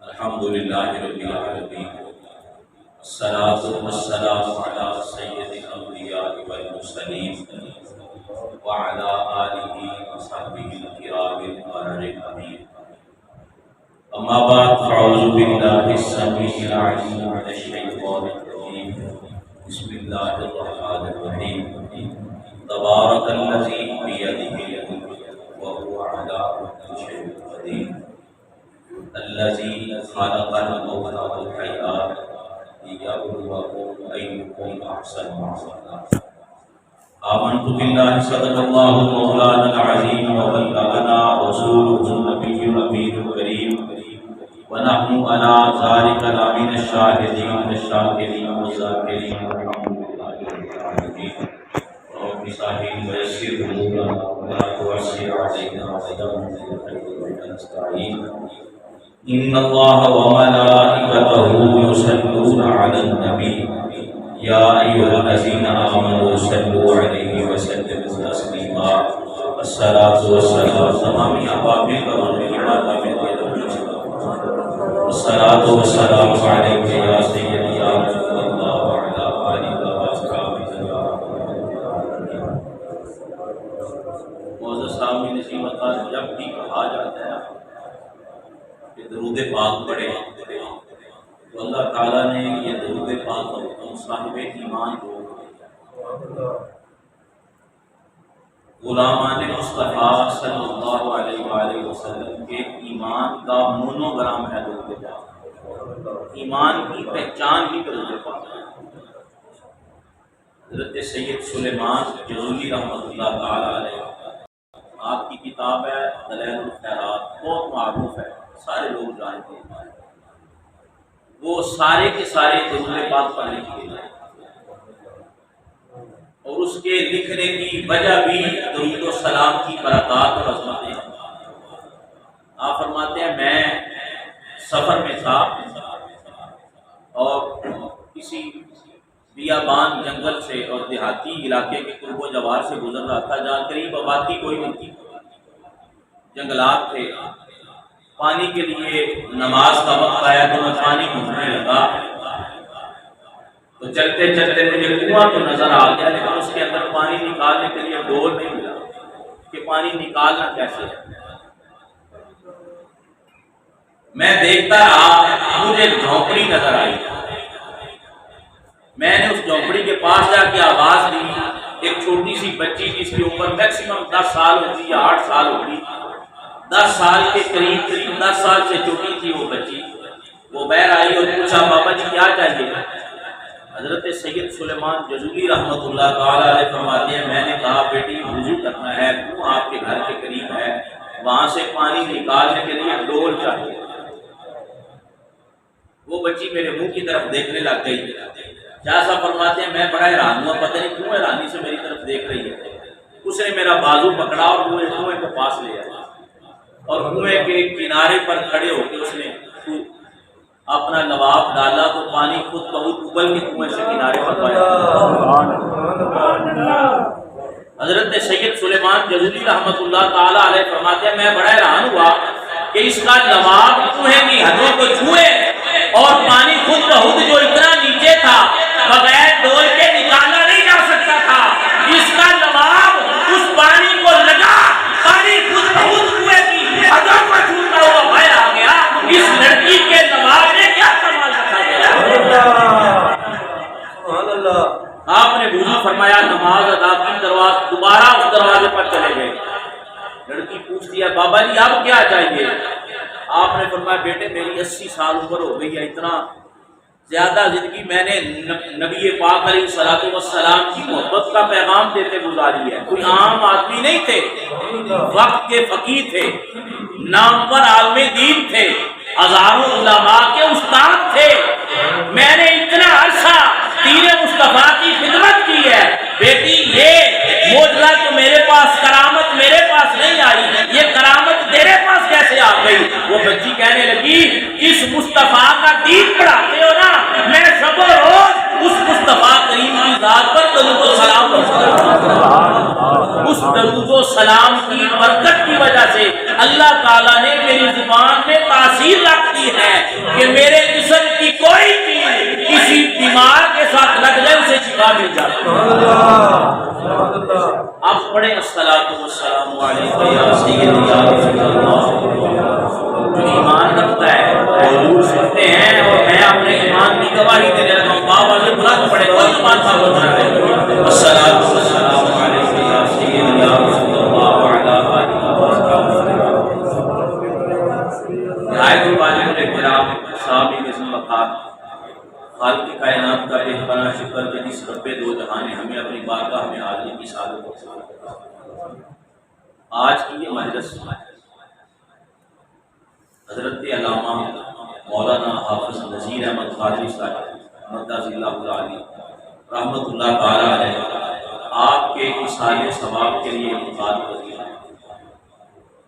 الحمدللہ رب العالمین الصلاۃ والسلام علی سید الانبیاء والمرسلین وعلی آلہ وصحبہ الکرام البرر الامین اما بعد فاعوذ باللہ السمیع العلیم من الشیطان الرجیم بسم اللہ الرحمن الرحیم تبارک الذی بیدہ الملک وهو علی کل شیء قدیر الذی خلق الموت والحیاة ليبلوکم أيكم أحسن عملا آمنت بالله صدق الله مولانا العظيم وبلغنا رسوله النبي الأمين الكريم ونحن على ذلك لمن الشاهدين الشاكرين والذاكرين والحمد لله رب العالمين رب اشرح ويسر أمورنا ولا تعسر علينا ويسر نستعين إن الله وملائكته يصلون على النبي يا أيها الذين آمنوا صلوا عليه وسلموا تسليما الصلاة والسلام تمام أبابيل الصلاة والسلام عليك يا سيدي يا رسول الله وعلى آلك وأصحابك يا رب العالمين. معزز سامعین نشیمت، جب بھی کہا جاتا ہے کہ درود پاک پڑھے تو اللہ تعالیٰ نے یہ درود پاک ہم صاحب ایمان کو غلامان مصطفیٰ صلی اللہ علیہ وآلہ وسلم کے ایمان کا مونوگرام ہے درود پاک. ایمان کی پہچان ہی درود پاک ہے. حضرت سید سلیمان جزولی رحمۃ اللہ تعالیٰ علیہ، آپ کی کتاب ہے دلائل الخیرات، بہت معروف ہے، سارے لوگ جانتے ہیں. وہ سارے کے سارے درود پاک پڑھنے کے لیے اور اس کے لکھنے کی وجہ بھی درود و سلام کی برکات اور عظمتیں. آپ فرماتے ہیں میں سفر میں تھا اور کسی بیابان جنگل سے اور دیہاتی علاقے کے قرب و جوار سے گزر رہا تھا جہاں قریب آبادی کوئی نہیں تھی، جنگلات تھے. پانی کے لیے نماز کا وقت آیا تو میں پانی ڈھونڈنے لگا تو چلتے چلتے مجھے کنواں تو نظر آ گیا، لیکن اس کے اندر پانی نکالنے کے لیے ڈول نہیں ملا کہ پانی نکالنا کیسے ہے. میں دیکھتا رہا، مجھے جھونپڑی نظر آئی. میں نے اس جھونپڑی کے پاس جا کے آواز دی. ایک چھوٹی سی بچی جس کی عمر میکسیمم 10 سال ہوگی یا 8 سال ہوگی، 10 سال کے قریب 10 سال سے چھوٹی تھی وہ بچی. وہ باہر آئی اور پوچھا بابا جی کیا چاہیے؟ حضرت سید سلیمان جزولی رحمۃ اللہ تعالیٰ علیہ فرماتے ہیں میں نے کہا بیٹی وضو کرنا ہے، کنواں آپ کے گھر کے قریب ہے، وہاں سے پانی نکالنے کے لیے ڈول چاہیے. وہ بچی میرے منہ کی طرف دیکھنے لگ گئی. شاہ صاحب فرماتے ہیں میں بڑا حیران ہوا، پتہ نہیں کیوں حیرانی سے میری طرف دیکھ رہی ہے. اس نے میرا بازو پکڑا اور کنویں کے پاس لے آیا اور کنویں کے کنارے پر کھڑے ہو کے اس نے اپنا لباب ڈالا تو پانی خود بخود ابل کے کنویں سے کنارے پر آیا. حضرت سید سلیمان جزولی رحمۃ اللہ تعالیٰ علیہ فرماتے ہیں میں بڑا حیران ہوا کہ اس کا لباب کنویں کی حدوں کو چھوئے اور پانی خود بخود جو اتنا نیچے تھا بغیر ڈول کے نکالا نہیں جا سکتا تھا، اس کا لباب اس پانی کو لگا، پانی خود بخود کنویں کی حدوں کو چھوتا ہوا باہر آ گیا. اس لڑکی کے لباب نے کیا کمال رکھا گیا. آپ نے وضو فرمایا، نماز ادا کی، دوبارہ اس دروازے پر چلے گئے. لڑکی پوچھتی ہے بابا جی اب کیا چاہیے؟ آپ نے فرمایا بیٹے میری 80 سال عمر ہو گئی ہے، اتنا زیادہ زندگی میں نے نبی پاک علیہ الصلوۃ والسلام کی محبت کا پیغام دیتے گزاری ہے. کوئی عام آدمی نہیں تھے، وقت کے فقیہ تھے، نامور عالم دین تھے، ہزاروں علماء کے استاد تھے. میں نے اتنا عرصہ تیر مصطفیٰ کی خدمت کی ہے. بیٹی یہ معجزہ تو میرے پاس، کرامت میرے پاس نہیں آئی، یہ کرامت تیرے پاس کیسے آ گئی؟ وہ بچی کہنے لگی اس مصطفیٰ کا دین پڑھاتے ہو نا، میں شب و روز اس مصطفیٰ کریم کی ذات پر درود و سلام کرتا ہوں. اس درود و سلام کی برکت کی وجہ سے اللہ تعالیٰ نے میری زبان میں تاثیر رکھ دی ہے کہ میرے جسم کی کوئی چیز کسی بیمار کے ساتھ لگ جائے اسے شفا مل جاتی ہے۔ آپ پڑھیں الصلاۃ والسلام علیک یا سیدی یا رسول اللہ۔ جو ایمان رکھتا ہے حضور سنتے ہیں اور میں اپنے ایمان کی گواہی دینے لگا ہوں، بابا سے بلند پڑھے کوئی زبان خاموش نہ رہے۔ الصلاۃ والسلام علیک یا سیدی یا رسول اللہ وعلی آلہ وصحبہ۔ نہایت واجب الاحترام صحابی نظم وقار، خالق کائنات کا ایک بڑا شکر کہ جس رب دو جہاں نے ہمیں اپنی بارگاہ میں حاضری کی سعادت بخشی۔ آج کی یہ مجلس حضرت علامہ مولانا حافظ نذیر احمد قادری صاحب مدعز اللہ علیہ رحمۃ اللہ تعالی علیہ آپ کے اصحاء ثواب کے لیے منعقد ہوئی ہے۔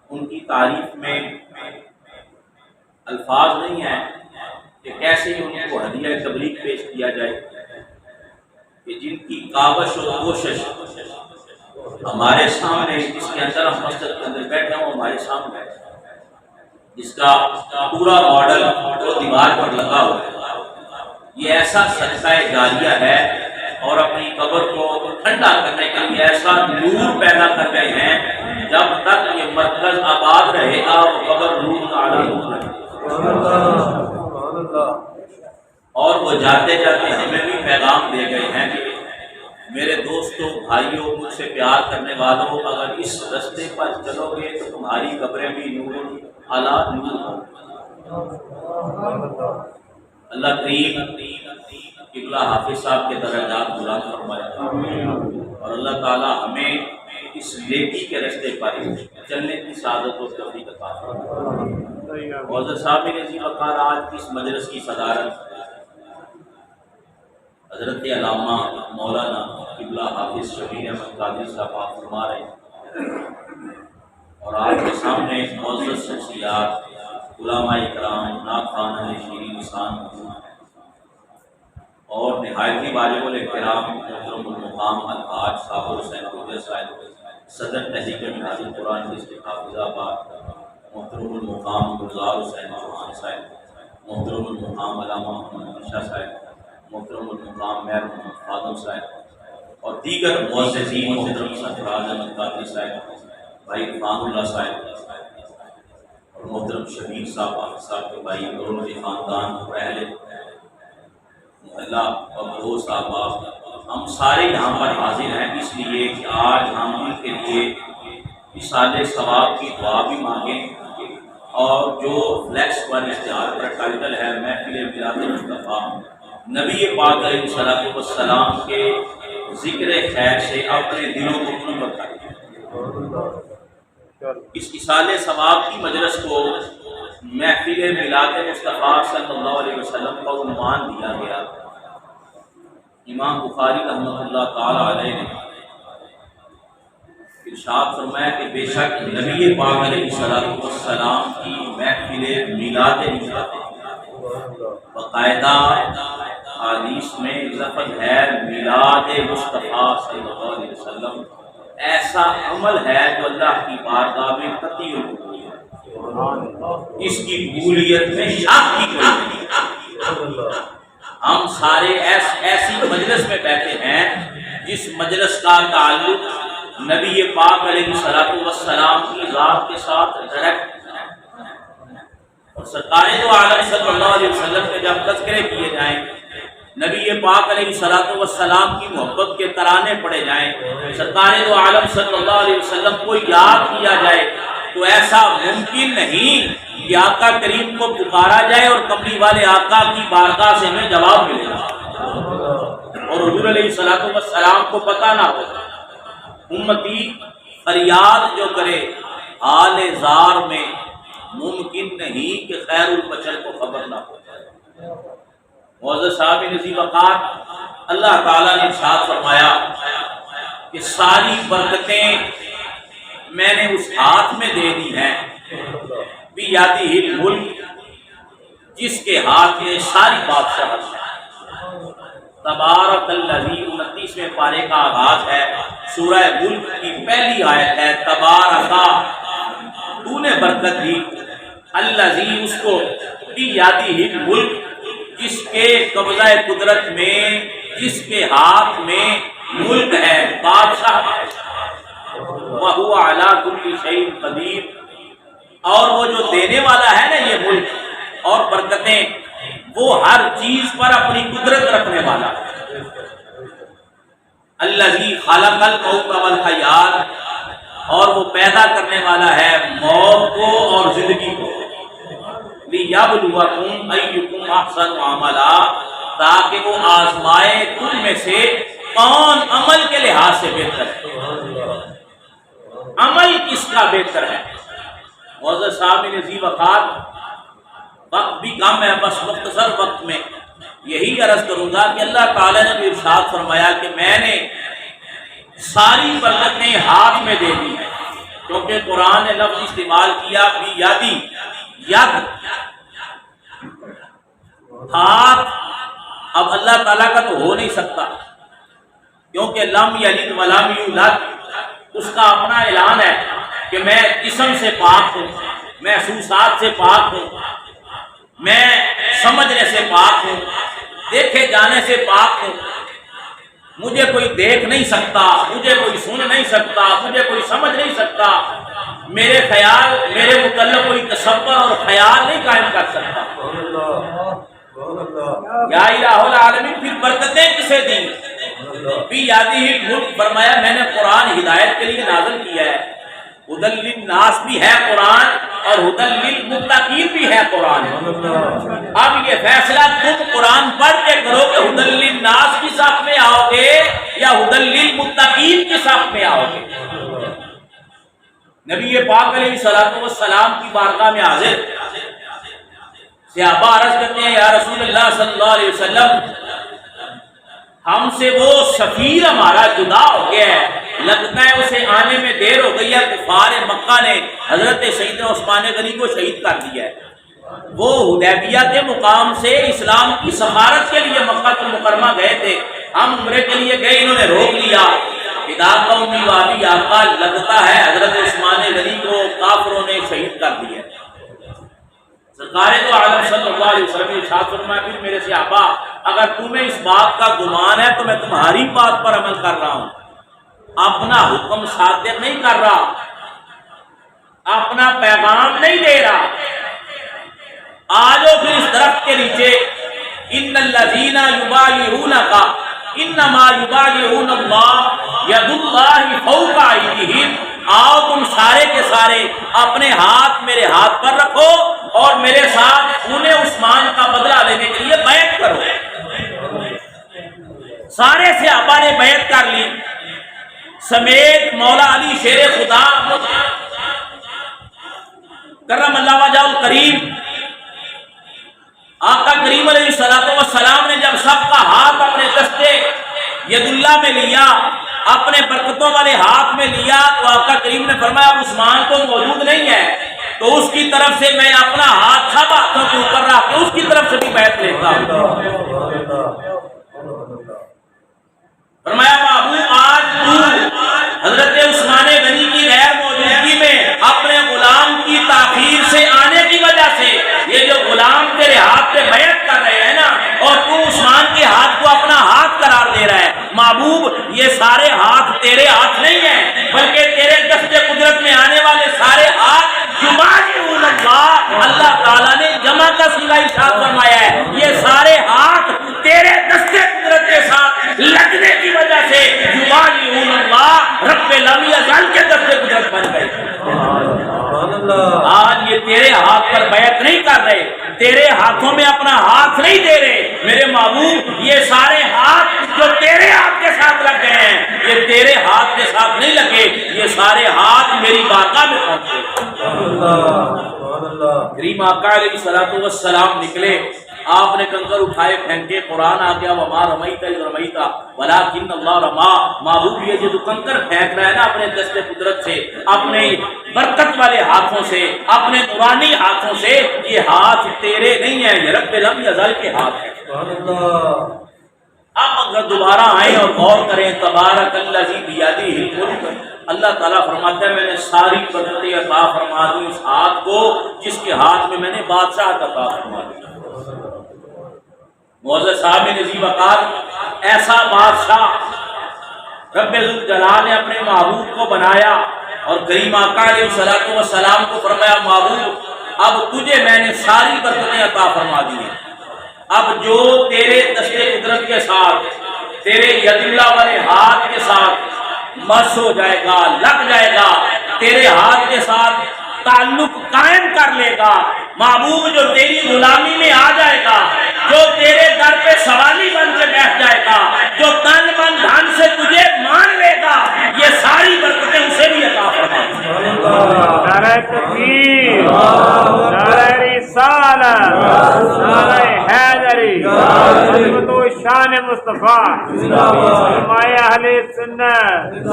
ان کی تعریف میں الفاظ نہیں ہیں کہ کیسے ان کو ہدیہ تبلیغ پیش کیا جائے کہ جن کی کاوش اور کوشش ہمارے سامنے، جس کے اندر ہم مسجد کے اندر بیٹھے ہوں ہمارے سامنے، جس کا پورا ماڈل وہ دیوار پر لگا ہوا ہے، یہ ایسا صدقہ جاریہ ہے اور اپنی قبر کو ٹھنڈا کرنے کے لیے ایسا نور پیدا کر رہے ہیں، جب تک یہ مرکز آباد رہے گا وہ قبر نور کا عالم رہے گا۔ اور وہ جاتے جاتے ہمیں بھی پیغام دے گئے ہیں کہ میرے دوستوں، بھائیوں، مجھ سے پیار کرنے والوں، اگر اس رستے پر چلو گے تو تمہاری قبریں بھی نور اعلیٰ نور ہوں۔ اللہ کریم قبلہ حافظ صاحب کے درجات بلند فرمائے اور اللہ تعالیٰ ہمیں اس نیکی کے رستے پر چلنے کی سعادت و توفیق عطا فرمائے۔ معزز صاحب نظیر وقار، آج کی اس مجلس کی صدارت حضرت علامہ مولانا قبلہ حافظ شبیر احمد قادری صاحب آپ فرما رہے ہیں، اور آپ کے سامنے معزز شخصیات، علماء اکرام، ناخوان شیرین لسان اور نہایت ہی واجب الاحترام محترم المقام الحاج صابر حسین گوجر صاحب صدر تحریک نازل قرآن ڈسٹرکٹ حافظ آباد، محترم المقام گلزار حسین چوہان صاحب، محترم المقام علامہ محمد شاہ صاحب، محترم المقام میر محمد خادم صاحب اور دیگر معززین، محترم سرفراز احمد قادری صاحب، بھائی عرفان اللہ صاحب اور محترم شبیر صاحب صاحب کے بھائی اور ان کے خاندان اور اہل محلہ اور دوست احباب، ہم سارے یہاں پر حاضر ہیں اس لیے کہ آج ہم ان کے لیے اصحاء ثواب کی دعا بھی مانگیں، اور جو فلیکس پر اشتہار پر ٹائٹل ہے محفل میلاد مصطفیٰ نبی پاک علیہ الصلوۃ والسلام کے ذکر خیر سے اپنے دلوں کو منور کریں۔ اس اصحاء ثواب کی مجلس کو محفل میلاد مصطفیٰ صلی اللہ علیہ وسلم کا عنوان دیا گیا۔ امام بخاری رحمۃ اللہ تعالی علیہ نے ارشاد فرمایا کہ بے شک نبی پاک علیہ السلام کی محفل میلاد مصطفیٰ، باقاعدہ حدیث میں لفظ ہے میلاد مصطفیٰ صلی اللہ علیہ وسلم، ایسا عمل ہے جو اللہ کی بارگاہ میں قطعی القبول ہے، اس کی قبولیت میں شک کی کوئی نہیں۔ ہم سارے ایسی مجلس میں بیٹھے ہیں جس مجلس کا تعلق نبی پاک علیہ السلام کی ذات کے ساتھ ڈائریکٹ، اور سرکار دو عالم صلی اللہ علیہ وسلم کے جب تذکرے کیے جائیں، نبی پاک علیہ السلام کی محبت کے ترانے پڑے جائیں، سرکار دو عالم صلی اللہ علیہ وسلم کو یاد کیا جائے، تو ایسا ممکن نہیں کہ آقا کریم کو پکارا جائے اور کملی والے آقا کی بارگاہ سے ہمیں جواب ملے گا، اور حضور علیہ السلام کو پتہ نہ ہو۔ امتی فریاد جو کرے حال زار میں، ممکن نہیں کہ خیر البشر کو خبر نہ ہو جائے۔ معزز صاحب نظیر وقار، اللہ تعالیٰ نے ارشاد فرمایا کہ ساری برکتیں میں نے اس ہاتھ میں دے دی ہیں، بیادی الملک، جس کے ہاتھ میں ساری بادشاہت ہے۔ تبارک الذی 29ویں پارے کا آغاز ہے، سورہ ملک کی پہلی آیت ہے، تبارکا، تو نے برکت دی، الذی، اس کو، بیدہ الملک، جس کے قبضہ قدرت میں، جس کے ہاتھ میں ملک ہے، بادشاہ ہے، وَهُوَ عَلَىٰ كُلِّ شَيْءٍ قَدِيرٌ، اور وہ جو دینے والا ہے نا یہ ملک اور برکتیں، وہ ہر چیز پر اپنی قدرت رکھنے والا ہے۔ الذی خلق الموت والحیات، اور وہ پیدا کرنے والا ہے موت کو اور زندگی کو، لیبلوکم ایکم احسن عملا، تاکہ وہ آزمائے تم میں سے کون عمل کے لحاظ سے بہتر ہے، عمل کس کا بہتر ہے۔ معزز صاحب ذی وقار، وقت بھی کم ہے، بس مختصر وقت میں یہی عرض کروں گا کہ اللہ تعالیٰ نے بھی ارشاد فرمایا کہ میں نے ساری برکتیں ہاتھ میں دے دی ہیں، کیونکہ قرآن نے لفظ استعمال کیا بیدی، ید، ہاتھ، اب اللہ تعالیٰ کا تو ہو نہیں سکتا، کیونکہ لم یلد ولم یولد، اس کا اپنا اعلان ہے کہ میں جسم سے پاک ہوں، میں محسوسات سے پاک ہوں، میں سمجھنے سے پاک ہوں، دیکھے جانے سے پاک ہوں، مجھے کوئی دیکھ نہیں سکتا، مجھے کوئی سن نہیں سکتا، مجھے کوئی سمجھ نہیں سکتا، میرے خیال، میرے متعلق کوئی تصور اور خیال نہیں قائم کر سکتا۔ یا الہ العالمین، پھر برکتیں کسے دیں؟ بیدہ الملک، فرمایا میں نے قرآن ہدایت کے لیے نازل کیا ہے، ہدی للناس بھی ہے قرآن اور ہدی للمتقین بھی ہے قرآن۔ اب یہ فیصلہ تم قرآن پڑھ کے کرو کہ ہدی للناس کی صف میں آؤ گے یا ہدی للمتقین کی صف میں آؤ گے۔ نبی پاک علیہ الصلوۃ والسلام کی بارگاہ میں حاضر صحابہ عرض کرتے ہیں، یا رسول اللہ صلی اللہ علیہ وسلم، ہم سے وہ سفیر ہمارا جدا ہو گیا ہے، لگتا ہے اسے آنے میں دیر ہو گئی ہے، کفار مکہ نے حضرت سیدنا عثمان غنی کو شہید کر دیا ہے۔ وہ حدیبیہ کے مقام سے اسلام کی سفارت کے لیے مکہ المکرمہ گئے تھے، ہم عمرے کے لیے گئے، انہوں نے روک لیا، خدا قومی والی آقا، لگتا ہے حضرت عثمان غنی کو کافروں نے شہید کر دیا ہے۔ سرکار تو عالم صلی اللہ علیہ وسلم نے ارشاد فرمایا، پھر میرے صحابہ، اگر تمہیں اس بات کا گمان ہے تو میں تمہاری بات پر عمل کر رہا ہوں، اپنا حکم صادر نہیں کر رہا، اپنا پیغام نہیں دے رہا۔ آجو پھر اس درخت کے نیچے، ان الذین یبایعونک انما یبایعون اللہ ید اللہ فوق ایدیہم، آؤ تم سارے کے سارے اپنے ہاتھ میرے ہاتھ پر رکھو اور میرے ساتھ خون عثمان کا بدلہ لینے کے لیے بیعت کرو۔ سارے صحابہ نے بیعت کر لی، سمیت مولا علی شیر خدا کرم اللہ وجہ الکریم، آقا کریم علیہ السلام نے جب سب کا ہاتھ اپنے دستے ید اللہ میں لیا، اپنے برکتوں والے ہاتھ میں لیا، تو آقا کریم نے فرمایا عثمان تو موجود نہیں ہے، تو اس کی طرف سے میں اپنا ہاتھ سب ہاتھوں کے اوپر رکھ کے اس کی طرف سے بھی بیعت لیتا ہوں۔ فرمایا محبوب، آج تو حضرت عثمان غنی کی غیر موجودگی میں اپنے غلام کی تاخیر سے آنے کی وجہ سے یہ جو غلام تیرے ہاتھ پہ بیعت کر رہے ہیں نا، اور تو عثمان کے ہاتھ کو اپنا ہاتھ قرار دے رہا ہے، محبوب یہ سارے ہاتھ تیرے ہاتھ نہیں ہیں، بلکہ تیرے دست قدرت میں آنے والے سارے ہاتھ یبایعون اللہ، اللہ تعالیٰ نے جمع کا صیغہ ارشاد فرمایا ہے، یہ سارے ہاتھ تیرے دست قدرت کے ساتھ لگنے کی وجہ سے یبایعون اللہ، رب لم یزل کے دست قدرت بن گئے۔ آج یہ تیرے ہاتھ پر بیعت نہیں کر رہے، تیرے ہاتھوں میں اپنا ہاتھ نہیں دے رہے، میرے محبوب یہ سارے ہاتھ جو تیرے ہاتھ کے ساتھ لگ گئے ہیں، یہ تیرے ہاتھ کے ساتھ نہیں لگے، یہ سارے ہاتھ میری بارگاہ میں پہنچے۔ کریم آقا علیہ الصلوۃ والسلام نکلے، آپ نے کنکر اٹھائے پھینکے، قرآن آ گیا وما رمیت اذ رمیت ولکن اللہ رما۔ محبوب یہ جو کنکر پھینک رہا ہے نا اپنے دست قدرت سے، اپنے برکت والے ہاتھوں سے، اپنے نورانی ہاتھوں سے، یہ ہاتھ تیرے نہیں ہیں، یہ رب لم یزل کے ہاتھ ہے۔ اب اگر دوبارہ آئیں اور غور کریں تبارک الذی بیدہ الملک، اللہ تعالیٰ فرماتا ہے میں نے ساری برکتیں عطا فرما دی اس ہاتھ کو جس کے ہاتھ میں نے بادشاہ عطا فرما دی۔ معزز صاحب نظیم وقار، ایسا بادشاہ رب ذوالجلال نے اپنے محبوب کو بنایا اور کریم آقا علیہ الصلوۃ والسلام کو فرمایا محبوب اب تجھے میں نے ساری برکتیں عطا فرما دی ہیں، اب جو تیرے دست قدرت کے ساتھ تیرے ید اللہ والے ہاتھ کے ساتھ مس ہو جائے گا، لگ جائے گا، تیرے ہاتھ کے ساتھ تعلق قائم کر لے گا، محبوب جو تیری غلامی میں آ جائے گا، جو تیرے در پہ سوالی بن کے بیٹھ جائے گا، جو تن من دھن سے تجھے مان لے گا، یہ ساری برکتیں اسے بھی عطا فرما دی۔ نعرہ تکبیر، نعرہ رسالت، نعرہ حیدری، عظمت و شان مصطفیٰ، فرمائے اہل سنت۔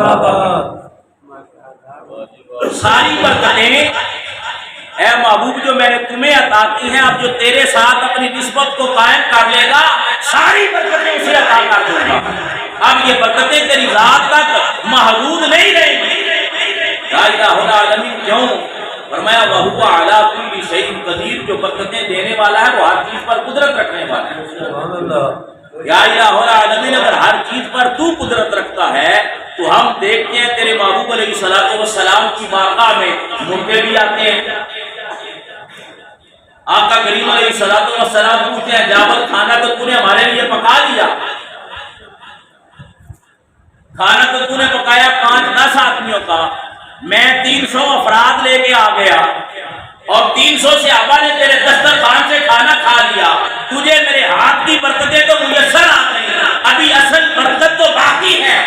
ساری برکتیں اے محبوب جو میں نے تمہیں عطا کی ہیں، اب جو تیرے ساتھ اپنی نسبت کو قائم کر لے گا ساری برکتیں اسے عطا کر دوں گا۔ اب یہ برکتیں تیری ذات تک محدود نہیں رہیں گی۔ لا الہ الا العالمین کیوں؟ فرمایا وَهُوَ عَلَىٰ كُلِّ شَيْءٍ قدیر، جو برکتیں دینے والا ہے وہ ہر چیز پر قدرت رکھنے والا ہے۔ یا الہ العالمین اگر ہر چیز پر تو قدرت رکھتا ہے تو ہم دیکھتے ہیں تیرے محبوب علیہ الصلوۃ والسلام کی بارگاہ میں مردے بھی آتے ہیں۔ آقا کریم علیہ الصلوۃ والسلام پوچھتے ہیں جابر کھانا تو تو نے ہمارے لیے پکا لیا، کھانا تو تو نے پکایا 5-10 آدمیوں کا، میں 300 افراد لے کے آ گیا اور 300 صحابہ نے تیرے دسترخوان سے کھانا کھا لیا، تجھے میرے ہاتھ کی برکتیں تو میسر آ گئی، ابھی اصل برکت تو باقی ہے۔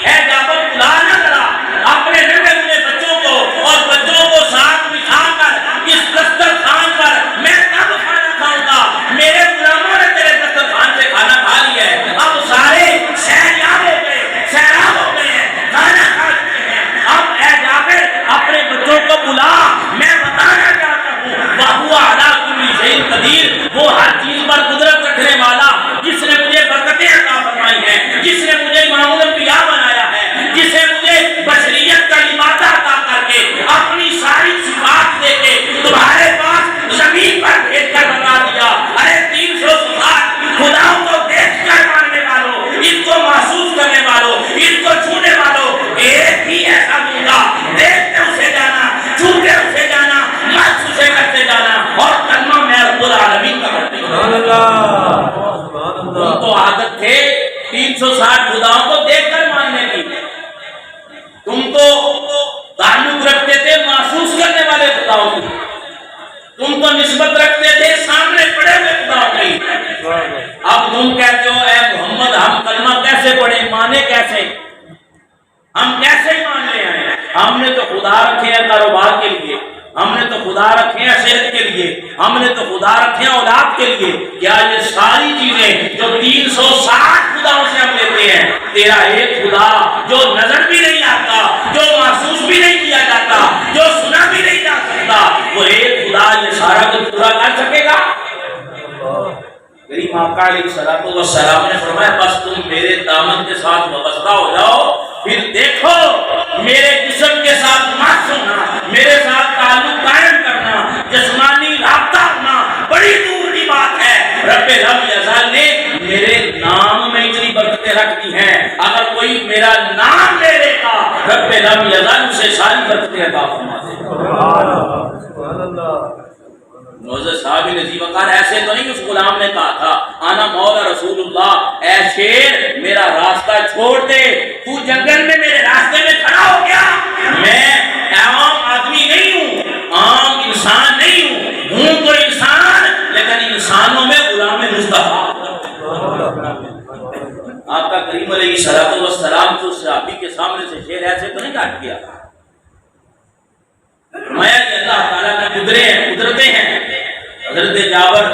اے جابر بلا نہ ذرا اپنے ننھے ہوئے بچوں کو اور بچوں کو ساتھ بٹھا کر اس دسترخوان پر میں کب کھانا کھاؤں گا؟ میرے غلاموں نے تیرے دسترخوان سے کھانا کھا لیا ہے، اب سارے سیراب ہو گئے، سیراب ہو گئے ہیں، کھانا کھا چکے ہیں، اب اے جابر اپنے بچوں کو بلا، میں بتانا چاہتا ہوں وَهُوَ عَلَىٰ كُلِّ شَيْءٍ قدیر، وہ ہر چیز پر قدرت رکھنے والا جس نے مجھے برکتیں عطا فرمائی ہیں، جس نے مجھے امام الانبیاء بنایا ہے، جسے مجھے بشریت کا لبادہ عطا کر کے اپنی ساری صفات دے کے تمہارے پاس زمین پر بھیج کر بتا دیا۔ ارے 300 صفات خداؤں کو دیکھ کر ماننے والوں، ان کو محسوس کرنے والوں، ان کو چھونے والوں، ایک ہی ایسا دوں گا، دیکھتے اسے جانا، چھوتے اسے جانا، مس اسے کرتے جانا اور کلمہ میں رب العالمین کا کرتے جانا۔ تم تو عادت تھے 360 خداؤں کو دیکھ کر ماننے کی، تم تو تعلق رکھتے تھے محسوس کرنے والے خداؤں کی، تم تو نسبت رکھتے تھے سامنے پڑے ہوئے خداؤں کی۔ اب تم کہتے ہو اے محمد ہم کلمہ کیسے پڑھیں، مانے کیسے، ہم کیسے مان لے آئے؟ ہم نے تو خدا رکھے ہیں کاروبار کے لیے، ہم نے تو خدا رکھے ہیں صحت کے لیے، ہم نے تو خدا رکھے ہیں اولاد کے لیے۔ کیا یہ ساری چیزیں جو 360 خداؤں سے ہم لیتے ہیں، تیرا ایک خدا جو نظر بھی نہیں آتا، جو محسوس بھی نہیں کیا جاتا، جو سنا بھی نہیں جا سکتا، وہ ایک خدا یہ سارا کچھ پورا کر سکے گا؟ کریم آقا علیہ الصلوۃ والسلام نے فرمایا بس تم میرے دامن کے ساتھ وابستہ ہو جاؤ، پھر دیکھو میرے جسم کے ساتھ مت ہونا، میرے ساتھ تعلق قائم کرنا، جسمانی رابطہ ہونا بڑی دور کی بات ہے۔ رب لم یزل نے میرے نام میں اتنی برکتیں رکھ دی ہیں، اگر کوئی میرا نام لے لے گا رب لم یزل اسے ساری برکتیں عطا فرما دے گا۔ سبحان اللہ۔ معزز صاحب نظیم وقار ایسے تو نہیں اس غلام نے کہا تھا آنا مولا رسول اللہ، اے شیر میرا راستہ چھوڑ دے، تو جنگل میں میرے راستے میں کھڑا ہو گیا، میں عام آدمی نہیں ہوں، عام انسان نہیں ہوں تو انسان، لیکن انسانوں میں غلام مصطفیٰ۔ آپ کا کریم علیہ الصلوۃ والسلام تو صحابی کے سامنے سے شیر ایسے تو نہیں کاٹ گیا، فرمایا کہ اللہ تعالیٰ کی قدرتیں ہیں۔ حضرت جابر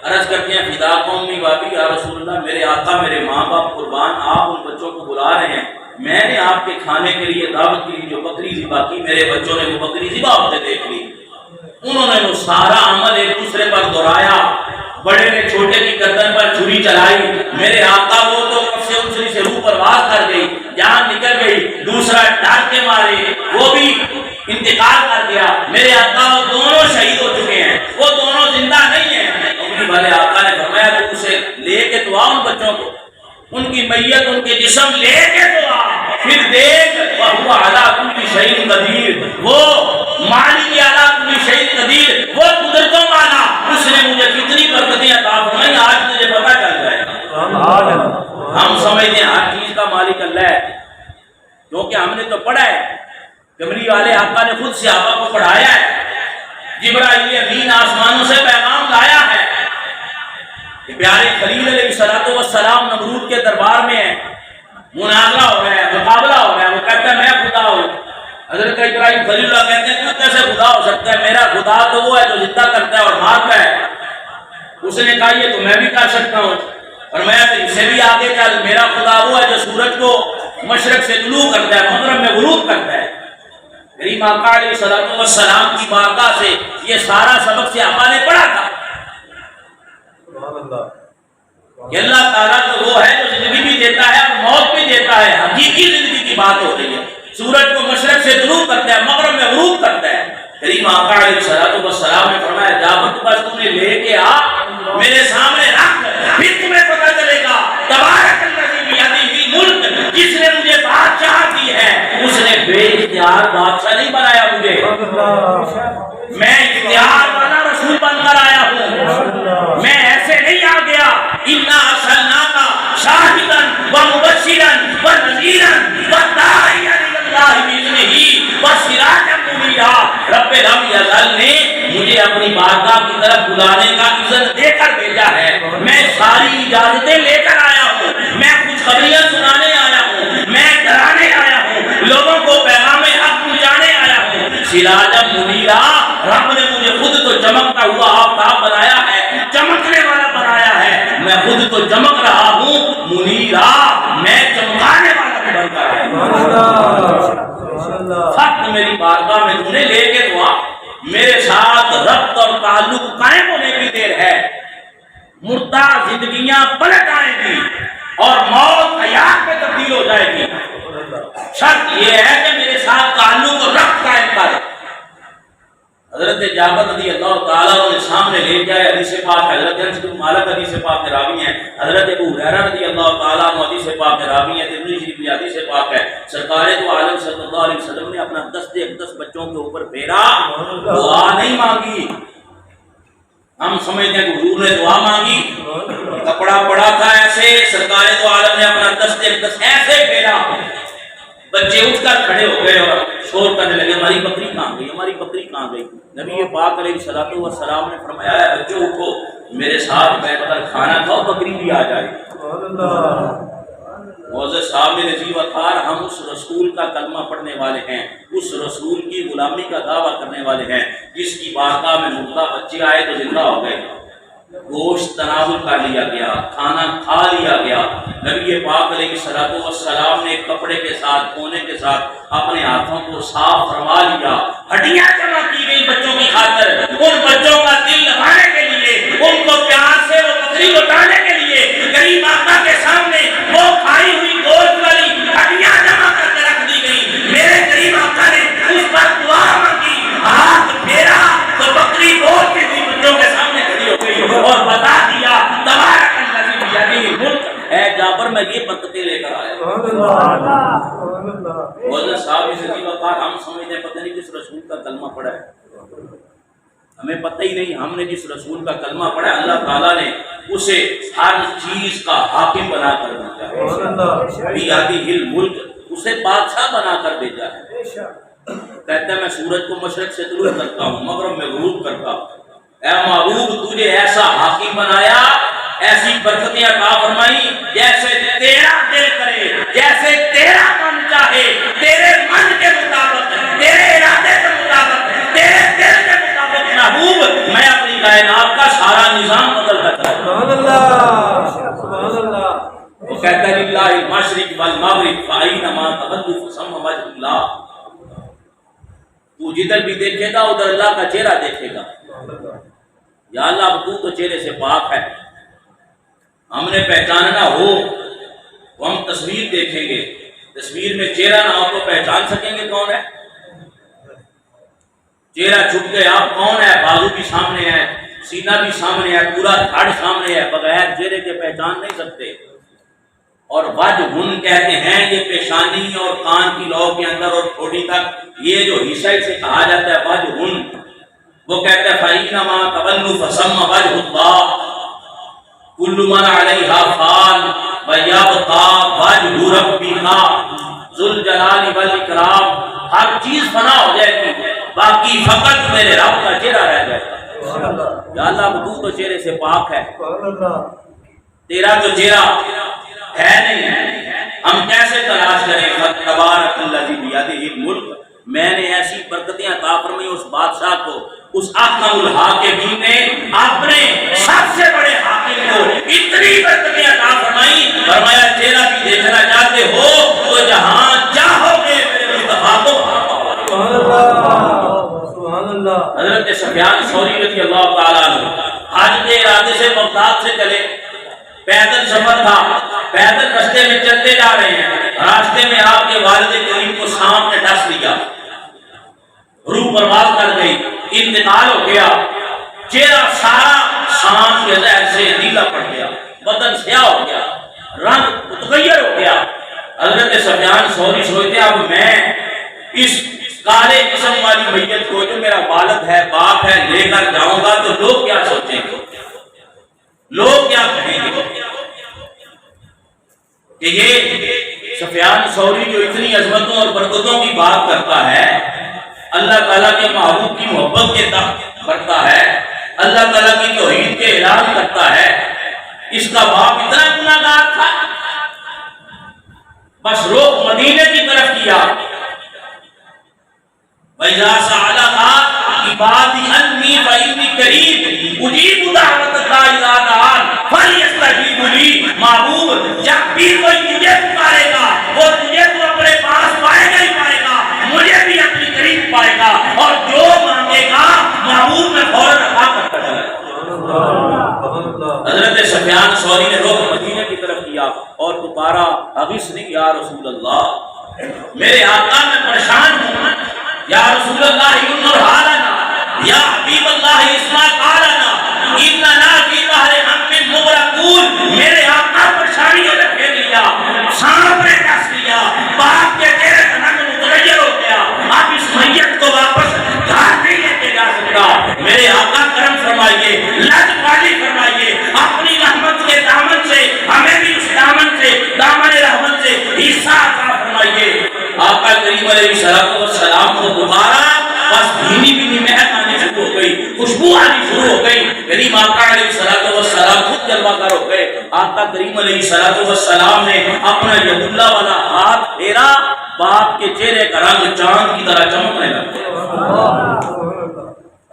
عرض کرتے ہیں فدا قومی بابی یا رسول اللہ، میرے آقا میرے ماں باپ قربان، آپ ان بچوں کو بلا رہے ہیں، میں نے آپ کے کھانے کے لیے دعوت کی، جو بکری ذبح کی میرے بچوں نے وہ بکری ذبح ہوتے دیکھ لی، انہوں نے وہ سارا عمل ایک دوسرے پر دہرایا، بڑے نے چھوٹے کی گردن پر چھری چلائی، میرے آقا وہ تو کف سے انسری سے روح پرواز کر گئی، جان نکل گئی، دوسرا ڈر کے مارے وہ بھی انتقال کر گیا، میرے آقا وہ دونوں شہید ہو چکے ہیں، وہ دونوں زندہ نہیں ہیں۔ اپنی بھلے آقا نے فرمایا تو اسے لے کے تو آ ان بچوں کو، ان کی میت ان کے جسم لے کے تو آ، پھر دیکھ وَهُوَ عَلَىٰ كُلِّ شَيْءٍ قَدِيرٌ، وہ مالک عَلَىٰ كُلِّ شَيْءٍ قدیر، وہ قدرتوں والا، اس نے مجھے کتنی برکتیں عطا فرمائی، آج مجھے پتہ چل جائے گا۔ ہم سمجھتے ہیں ہر چیز کا مالک اللہ ہے، کیونکہ ہم نے تو پڑھا ہے، کمری والے آقا نے خود صحابہ کو پڑھایا ہے، جبرائیل امین آسمانوں سے پیغام لایا ہے کہ پیارے خلیل علیہ السلام نمرود کے دربار میں ہے، مناظرہ ہو رہا ہے، مقابلہ ہو رہا ہے، وہ کہتا ہے میں خدا ہوں، حضرت ابراہیم خلیل اللہ کہتے ہیں تو کیسے خدا ہو سکتا ہے، میرا خدا تو وہ ہے جو زندہ کرتا ہے اور مارتا ہے۔ اس نے کہا یہ تو میں بھی کر سکتا ہوں، اور میں تو اس سے بھی آگے چل، میرا خدا وہ ہے جو سورج کو مشرق سے طلوع کرتا ہے، مغرب میں غروب کرتا ہے۔ کریم آقا علیہ السلام کی بارگاہ سے یہ سارا سبق صحابہ نے پڑھا تھا کہ اللہ تعالیٰ تو وہ ہے جو زندگی بھی دیتا ہے اور موت بھی دیتا ہے، حقیقی زندگی کی بات ہو رہی ہے، سورج کو مشرق سے طلوع کرتا ہے، مغرب میں غروب کرتا ہے۔ کریم آقا علیہ السلام نے فرمایا جابت بس تم نے لے کے آ، میرے سامنے رکھ، پھر تمہیں پتہ چلے گا تبارک الذی بیدہ الملک، جس نے مجھے بادشاہ دی ہے، اس نے بے اختیار بادشاہ نہیں بنایا مجھے، میں اختیار والا رسول بن کر آیا ہوں، میں ایسے نہیں آ گیا، انا ارسلناک شاہدا ومبشرا ونذیرا وداعیا الی اللہ باذنہ وسراجا منیرا۔ رب لم یزل نے مجھے اپنی بارگاہ کی طرف بلانے کا اذن دے کر بھیجا ہے، میں ساری اجازتیں لے کر آیا ہوں، میں خوشخبریاں سنانے آیا ہوں، میں ڈرانے آیا ہوں، لوگوں کو پیغام حق پہنچانے آیا ہوں۔ سراجا منیرا، رب نے مجھے خود تو چمکتا ہوا آفتاب بنایا ہے، چمکنے والا بنایا ہے، میں خود تو چمک رہا ہوں، منیرا میں چمکانے والا بھی بن کر آیا۔ خط میری بارگاہ میں تم نے لے کے دعا، میرے ساتھ ربط اور تعلق قائم ہونے کی دیر ہے، مردہ زندگیاں پلٹ آئیں گی اور موت حیات میں تبدیل ہو جائے گی، شرط یہ ہے کہ میرے ساتھ تعلق اور ربط قائم کرے۔ حضرت جابر رضی اللہ تعالیٰ عنہ سامنے لے کے آئے، حدیث پاک حضرت انس بن مالک حدیث پاک کے راوی ہیں، حضرت ابو ہریرہ رضی اللہ تعالیٰ عنہ حدیث پاک کے راوی ہیں، ترمذی شریف کی حدیث پاک ہے، سرکار دو عالم صلی اللہ علیہ وسلم نے اپنا دست اقدس بچوں کے اوپر پھیرا، دعا نہیں مانگی۔ ہم سمجھتے ہیں کہ حضور نے دعا مانگی، کپڑا پڑا تھا ایسے، سرکار دو عالم نے اپنا دست اقدس ایسے پھیرا، بچے اٹھ کر کھڑے ہو گئے اور شور کرنے لگے ہماری بکری کہاں گئی، ہماری بکری کہاں گئی۔ نبی پاک علیہ السلام نے فرمایا ہے بچوں اٹھو، میرے ساتھ بیٹھ کر کھانا کھاؤ، بکری بھی آ جائے۔ معزز صاحب نظیر وقار، ہم اس رسول کا کلمہ پڑھنے والے ہیں، اس رسول کی غلامی کا دعویٰ کرنے والے ہیں جس کی بارگاہ میں مردہ بچے آئے تو زندہ ہو گئے، گوشت تناول کر لیا گیا، کھانا کھا لیا گیا۔ نبی پاک علیہ السلام نے کپڑے کے ساتھ کونے کے ساتھ اپنے ہاتھوں کو صاف فرما لیا، ہڈیاں جمع کی گئی بچوں کی خاطر، ان بچوں کا دل لگانے کے لیے، ان کو پیار سے وہ بکری لوٹانے کے لیے کریم آقا کے سامنے وہ کھائی ہوئی گوشت والی ہڈیاں جمع کر کے رکھ دی گئی۔ میرے کریم آقا نے اس پر دعا مانگی، ہاتھ پھیرا تو بکری گوشت کی ہوئی بچوں کے سامنے کھڑی ہو گئی اور بتا دیا تبارک الذی بیدہ الملک، اے جابر میں یہ برکتیں لے کر آیا۔ مولانا صاحب اس عجیب وقار، ہم سمجھتے ہیں پتہ نہیں کس رسول کا کلمہ پڑھا ہے، ہمیں پتہ ہی نہیں، ہم نے جس رسول کا کلمہ پڑھا ہے اللہ تعالیٰ نے اسے ہر چیز کا حاکم بنا کر بھیجا ہے، بیدہ الملک، اسے بادشاہ بنا کر بھیجا ہے۔ کہتا ہے میں سورج کو مشرق سے طلوع کرتا ہوں، مغرب میں غروب کرتا ہوں۔ اے محبوب تجھے ایسا حاکم بنایا، ایسی برکتیں عطا فرمائی جیسے تیرا دل کرے، جیسے تیرا من چاہے، تیرے من کے مطابق، تیرے ارادے کے مطابق، تیرے دل کے مطابق محبوب میں اپنی کائنات کا سارا نظام بدل کرتا ہوں۔ سبحان اللہ، سبحان اللہ۔ وہ کہتا ہے للہ المشرق والمغرب فأینما تولوا فثم وجہ اللہ، تو جدھر بھی دیکھے گا ادھر اللہ کا چہرہ دیکھے گا۔ یا اللہ اب تو چہرے سے پاک ہے، ہم نے پہچاننا ہو تو ہم تصویر دیکھیں گے، تصویر میں چہرہ نہ ہو تو پہچان سکیں گے کون ہے؟ چہرہ چھپ گیا کون ہے؟ بازو بھی سامنے ہے، سینہ بھی سامنے ہے، پورا دھڑ سامنے ہے، بغیر چہرے کے پہچان نہیں سکتے۔ اور وجہن کہتے ہیں یہ پیشانی اور کان کی لو کے اندر اور ٹھوڑی تک یہ جو حصہ سے کہا جاتا ہے وجہن، وہ کہتا ہے فَإِنَّمَا تَوَلُّوا فَثَمَّ وَجْهُ اللَّهِ كُلُّ مَنْ عَلَيْهَا فَانٍ وَيَبْقَى وَجْهُ رَبِّكَ ذُو الْجَلَالِ وَالْإِكْرَامِ۔ ہر چیز فنا ہو جائے گی، باقی فقط میرے رب کا چہرہ رہ جائے گا۔ یا اللہ تو تو چہرے سے پاک ہے، تیرا تو چہرہ ہے نہیں، ہم کیسے تلاش کریں؟ تبارک الذی بیدہ الملک، میں نے ایسی برکتیں عطا فرمائی اس بادشاہ کو، اس احکم الحاکمین نے اپنے سب سے بڑے حاکم کو اتنی برکتیں عطا فرمائی، فرمایا چہرہ بھی دیکھنا چاہتے ہو تو جہاں چاہو گے میرے مصطفیٰ کو سبحان اللہ۔ حضرت سفیان ثوری رضی اللہ تعالیٰ عنہ حج کے ارادے سے بغداد سے چلے، پیدل سفر تھا، پیدل راستے میں چلتے جا رہے ہیں، راستے میں آپ کے والد کریم کو سانپ نے ڈس لیا، روح پرواز کر گئی، انتقال ہو گیا، چہرہ سارا سانپ کے زہر سے نیلا پڑ گیا، بدن سیاہ ہو گیا، رنگ متغیر ہو گیا۔ حضرت سفیان ثوری سوچتے اب میں اس کالے قسم والی میت کو جو میرا والد ہے باپ ہے لے کر جاؤں گا تو لوگ کیا سوچیں گے، لوگ کیا کہیں گے کہ یہ سفیان ثوری جو اتنی عظمتوں اور برکتوں کی بات کرتا ہے، اللہ تعالیٰ کے محبوب کی محبت کے تحت کرتا ہے، اللہ تعالیٰ کی توحید کے اعلان کرتا ہے، اس کا باپ اتنا گناہگار تھا، بس رخ مدینے کی طرف کیا۔ وَإِذَا سَأَلَكَ عِبَادِي عَنِّي فَإِنِّي قَرِيبٌ أُجِيبُ دَعْوَةَ الدَّاعِ إِذَا دَعَانِ فَلْيَسْتَجِیبُوا لِی۔ محبوب جب بھی کوئی تجھے پکارے گا وہ تجھے تو اپنے پاس پائے گا ہی پائے گا، مجھے بھی اپنی قریب پائے گا، اور جو مانگے گا محبوب میں فوراً عطا کرتا ہے۔ حضرت سفیان ثوری نے رخ مدینے کی طرف کیا اور پکارا اغثنی یا رسول اللہ، میرے آقا میں پریشان ہوں، یا رسول اللہ انظر حالنا، یا حبیب اللہ اسمع قالنا، اننا فی بحر ہم مغرقون۔ میرے آقا پریشانیوں نے پھیر لیا، سانپ نے ڈس لیا، باپ کے چہرے کا رنگ متغیر ہو گیا، اب اس میت کو واپس گھر نہیں لے کے جا سکتا، میرے آقا کرم فرمائیے، لطف فرمائیے، اپنی رحمت کے دامن سے ہمیں بھی اس دامن سے، دامن رحمت سے حصہ عطا فرمائیے۔ آقا کریم علیہ السلام کو پکارا، بس بھینی بھینی مہک آنی شروع ہو گئی، خوشبو آنی شروع ہو گئی، کریم آقا علیہ السلام خود جلوہ گر ہو گئے۔ آقا کریم علیہ السلام نے اپنا ید اللہ والا ہاتھ پھیرا، باپ کے چہرے کا رنگ چاند کی طرح چمکنے لگا۔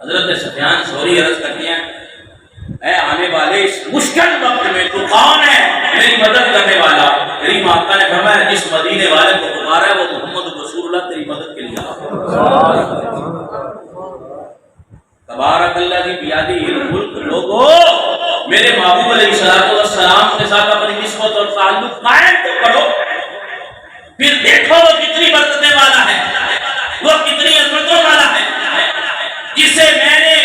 حضرت سفیان ثوری عرض کرتے ہیں اے آنے والے اس مشکل وقت میں تو کون ہے میری مدد کرنے والا؟ کریم آقا نے فرمایا جس مدینے والے کو پکارا ہے وہ محمد رسول اللہ تیری مدد کے لیے آیا۔ تبارک الذی بیدہ الملک۔ لوگو میرے محبوب علیہ السلام کے ساتھ اپنی نسبت اور تعلق قائم تو کرو، پھر دیکھو وہ کتنی برکتیں والا ہے، وہ کتنی عظمتوں والا ہے، جسے میں نے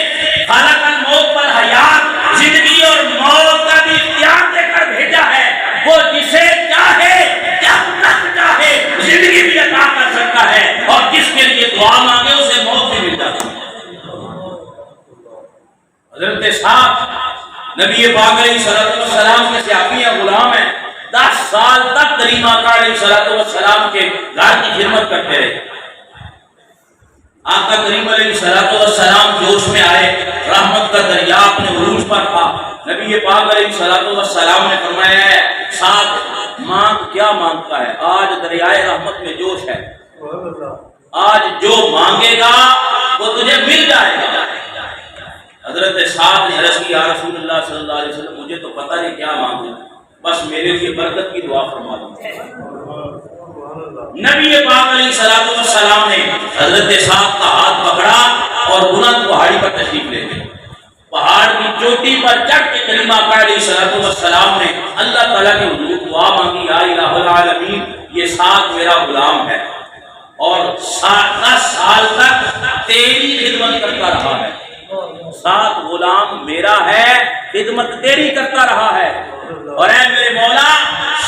خلق الموت والحیات، زندگی اور موت کا بھی اختیار دے کر بھیجا ہے، وہ جسے چاہے جب تک چاہے زندگی بھی عطا کر سکتا ہے، اور جس کے لیے دعا مانگے اسے موت بھی مل جاتی ہے۔ حضرت صاحب نبی پاک علیہ السلام کے صحابی غلام ہیں، 10 سال تک کریم آقا علیہ السلام کے گھر کی خدمت کرتے رہے۔ آقا کریم علیہ السلام جوش میں آئے، رحمت کا دریا اپنے عروج پر تھا، نبی پاک علیہ السلام نے فرمایا ہے ساتھ مانگ کیا مانگتا ہے، آج دریائے رحمت میں جوش ہے، آج جو مانگے گا وہ تجھے مل جائے گا۔ حضرت سعد نے عرض کی یا رسول اللہ صلی اللہ علیہ وسلم مجھے تو پتہ نہیں کیا مانگوں، بس میرے لیے برکت کی دعا فرما دو۔ نبی پاک علیہ السلام نے حضرت سعد کا ہاتھ پکڑا اور بلند پہاڑی پر تشریف لے گئے۔ پہاڑ کی چوٹی پر چڑھ کے کریمہ پاک علیہ الصلوۃ والسلام نے اللہ تعالیٰ کے حضور دعا مانگی، یا الہ العالمین یہ ساتھ میرا غلام ہے اور 10 سال تک تیری خدمت کرتا رہا ہے، ساتھ غلام میرا ہے، خدمت تیری کرتا رہا ہے، اور اے میرے مولا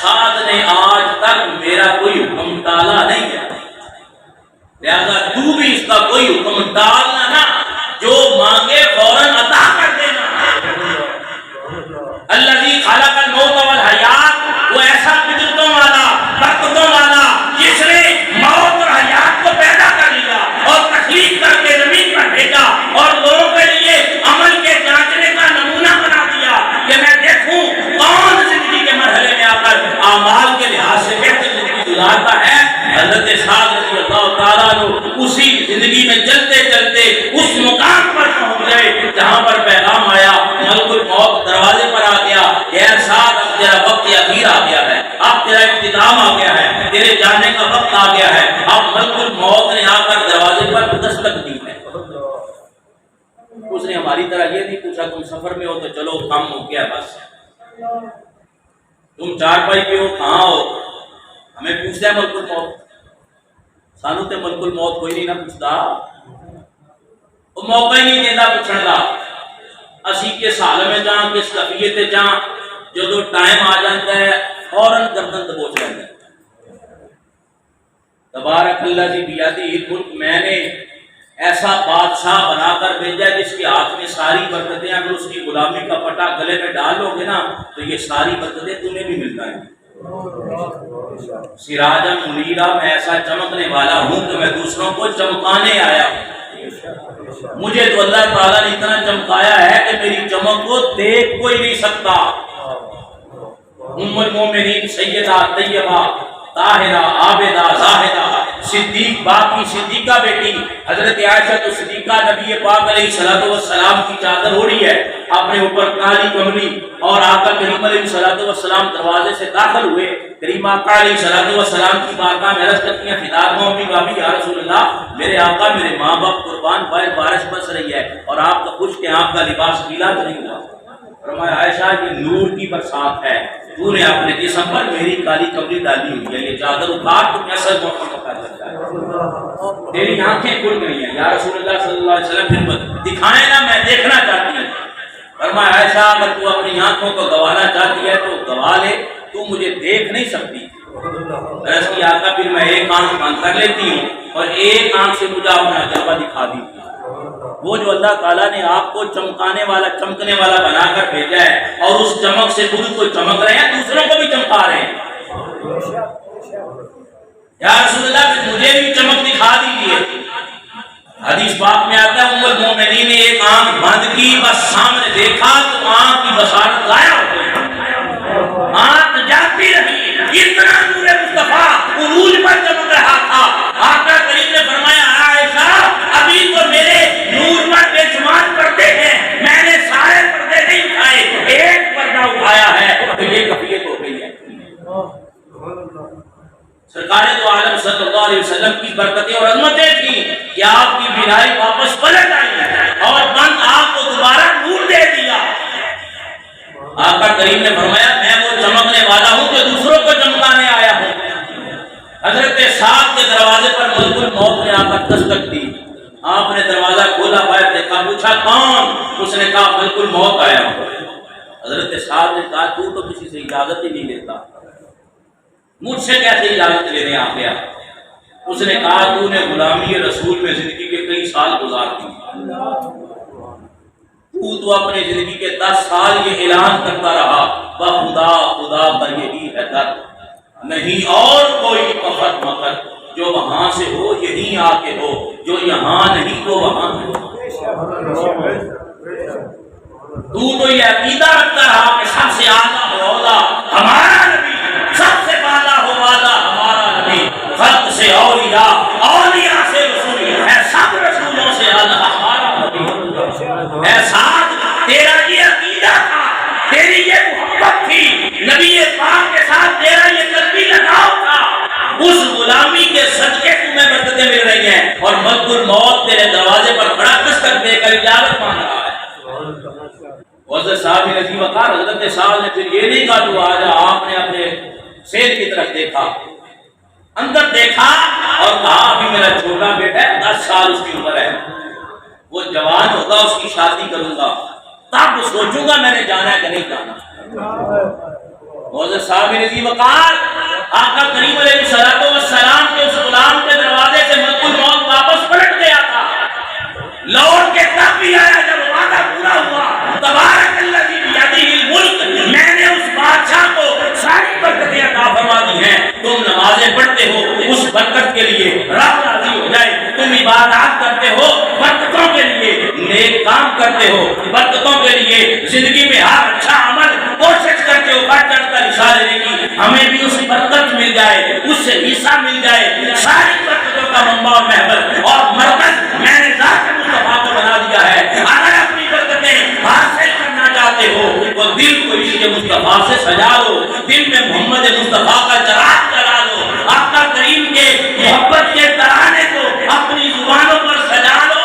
ساتھ نے آج تک میرا کوئی حکم ٹالا نہیں ہے، لہذا تو بھی اس کا کوئی حکم ٹالنا نہ، جو مانگے فوراً عطا کر دینا۔ الذی خلق الموت والحیات، وہ ایسا قدرتوں والا برکتوں والا جس نے موت اور حیات کو پیدا کر لیا اور تخلیق کر کے زمین پر بھیجا اور لوگوں کے لیے عمل کے جانچنے کا نمونہ بنا دیا کہ میں دیکھوں کون زندگی کے مرحلے میں آ کر اعمال کے لحاظ سے بہتر زندگی گزارتا ہے۔ حضرت سعد رضی اللہ تعالیٰ عنہ اسی زندگی میں چلتے چلتے اس مقام پر پہنچ گئے جہاں پر پیغام آیا، ملک الموت دروازے پر آ گیا، اے سعد اب تیرا وقت اخیر آ گیا ہے، اب تیرا اختتام آ گیا ہے، تیرے جانے کا وقت آ گیا ہے، اب ملک الموت نے آ کر دروازے پر دستک دی ہے۔ اس نے ہماری طرح یہ نہیں پوچھا تم سفر میں ہو تو چلو کام ہو گیا بس، تم چارپائی پہ ہو کہاں ہو، ہمیں پوچھتا ہے ملک الموت، سانو تے ملک الموت کوئی نہیں نہ پوچھتا، وہ موقع ہی نہیں دیتا پوچھنے کا، اسی کس حال میں جہاں کس کفیت جہاں جدو ٹائم آ جاتا ہے فوراً گردن دبوچ لیتا ہے۔ تبارک اللہ جی بیادی ملک، میں نے ایسا بادشاہ بنا کر بھیجا جس کے ہاتھ میں ساری برکتیں، اگر اس کی غلامی کا پٹا گلے میں ڈالو گے نا تو یہ ساری برکتیں تمہیں بھی مل جائیں گی۔ سراجا منیرا، میں ایسا چمکنے والا ہوں کہ میں دوسروں کو چمکانے آیا ہوں، مجھے تو اللہ تعالیٰ نے اتنا چمکایا ہے کہ میری چمک کو دیکھ کوئی نہیں سکتا۔ ام المومنین سیدہ طیبہ طاہرہ عابدہ زاہدہ صدیق باقی صدیقہ بیٹی حضرت عائشہ تو صدیقہ نبی پاک علیہ الصلوۃ والسلام کی چادر اوڑھی ہے، اپنے اوپر کالی کملی، اور آقا کریم علیہ الصلوۃ والسلام دروازے سے داخل ہوئے، کریم آقا علیہ الصلوۃ والسلام کی بارگاہ میں عرض کرتی ہیں فداک ہوں امی بابی یا رسول اللہ، میرے آقا میرے ماں باپ قربان، باہر بارش برس رہی ہے اور آپ کا خشک ہے، آپ کا لباس گیلا تو نہیں ہوا؟ فرمایا عائشہ یہ نور کی برسات ہے، تو نے اپنے جسم پر میری کالی کملی ڈالی ہوئی ہے، یہ چادر اتار تو کیسا موقع پتا چل جائے، تیری آنکھیں کھل گئی ہیں یا رسول اللہ صلی اللہ علیہ وسلم، پھر دکھائیں نا میں دیکھنا چاہتی ہوں۔ فرمایا عائشہ اگر تو اپنی آنکھوں کو گوانا چاہتی ہے تو گوا لے، تو مجھے دیکھ نہیں سکتی۔ عرض کی آقا پھر میں ایک آنکھ بند کر لیتی ہوں اور ایک آنکھ سے مجھے اپنا جلوہ دکھا دیتی ہوں۔ وہ جو اللہ تعالیٰ نے آپ کو چمکانے والا چمکنے والا بنا کر بھیجا ہے اور اس چمک سے خود کو چمک رہے ہیں، دوسروں کو بھی چمکا رہے ہیں۔ یا رسول اللہ مجھے بھی چمک دکھا دیجیے۔ حدیث پاک میں آتا ہے ام المومنین نے ایک آنکھ بند کی، بس سامنے دیکھا تو آنکھ کی بصارت ضائع ہو گئی، آنکھ جاتی رہی، اتنا نور مصطفیٰ عروج پر چمک رہا تھا۔ آقا کریم نے فرمایا عائشہ ابھی تو میرے نور پر بے شمار پردے ہیں، میں نے سارے پردے نہیں اٹھائے، ایک پردہ اٹھایا ہے تو یہ کفیت ہو گئی ہے۔ سرکار دو عالم صلی اللہ علیہ وسلم کی برکتیں اور عظمتیں تھیں کہ آپ کی بینائی واپس پلٹ آئی اور بند آپ کو دوبارہ نور دے دیا۔ آقا کریم نے فرمایا میں وہ چمکنے والا ہوں کہ دوسروں کو چمکانے آیا ہوں۔ حضرت سعد کے دروازے پر ملک الموت نے آ کر دستک دی، آپ نے دروازہ کھولا، باہر دیکھا، پوچھا کون؟ اس نے کہا ملک الموت آیا ہوں۔ حضرت سعد نے کہا تو کسی سے اجازت ہی نہیں لیتا، مجھ سے کیسے اجازت لینے آ گیا؟ اس نے کہا تو نے غلامی رسول میں زندگی کے کئی سال گزار دی، تو اپنی زندگی کے 10 سال یہ اعلان کرتا رہا بخدا خدا پر یہی ہے در، نہیں اور کوئی فخر مکر، جو وہاں سے ہو یہیں آ کے ہو، جو یہاں نہیں تو وہاں ہو۔ تو یہ عقیدہ رکھتا رہا کہ سب سے اعلیٰ ہو اولا ہمارا نبی، سب سے بالا ہو بالا ہمارا نبی، خلق سے اولیاء، اولیاء سے رسول ہے، سب رسولوں سے اعلیٰ ہمارا نبی۔ اے سعد تیرا یہ عقیدہ تھا، تیری یہ محبت تھی، نبی پاک کے ساتھ تیرا یہ قلبی لگاؤ تھا، اس غلامی کے صدقے تمہیں برکتیں مل رہی ہیں اور ملک الموت تیرے دروازے پر کھڑا دستک دے کر اجازت مانگ رہا ہے۔ حضرت صاحب نجی وقار حضرت صاحب نے پھر یہ نہیں کہا تو آجا، آپ نے اپنے سیر کی طرف دیکھا، اندر دیکھا اور کہا ابھی میرا چھوٹا بیٹا ہے 10 سال اس کی عمر ہے، وہ جوان ہوگا اس کی شادی کروں گا تب سوچوں گا میں نے جانا ہے کہ نہیں جانا۔ حضرت صاحب نجی وقار آقا کریم علیہ السلام کے اس غلام کے دروازے سے ملک الموت واپس پلٹ گیا تھا، لوٹ کے تب بھی آیا جب وعدہ پورا ہوا۔ تبارک الذی بیدہ الملک، میں نے اس بادشاہ کو ساری برکتیں عطا فرما دی ہیں، تم نمازیں پڑھتے ہو اس برکت کے لیے رب راضی ہو جائے، تم عبادات کرتے ہو برکتوں کے لیے، نیک کام کرتے ہو برکتوں کے لیے، زندگی میں ہر اچھا عمل کوشش کرتے ہو بڑھ چڑھ کر حصہ لینے کی، ہمیں بھی اس برکت مل جائے، اس سے حصہ مل جائے۔ ساری برکتوں کا منبع اور محور اور مرکز میں نے ذات مصطفیٰ کو بنا دیا ہے۔ اگر اپنی برکتیں حاصل کرنا چاہتے ہو تو دل کو عشق مصطفیٰ سے سجا لو، دل میں محمد مصطفیٰ کا چراغ جلا لو، آقا کریم کے محبت کے ترانے کو اپنی زبانوں پر سجا لو،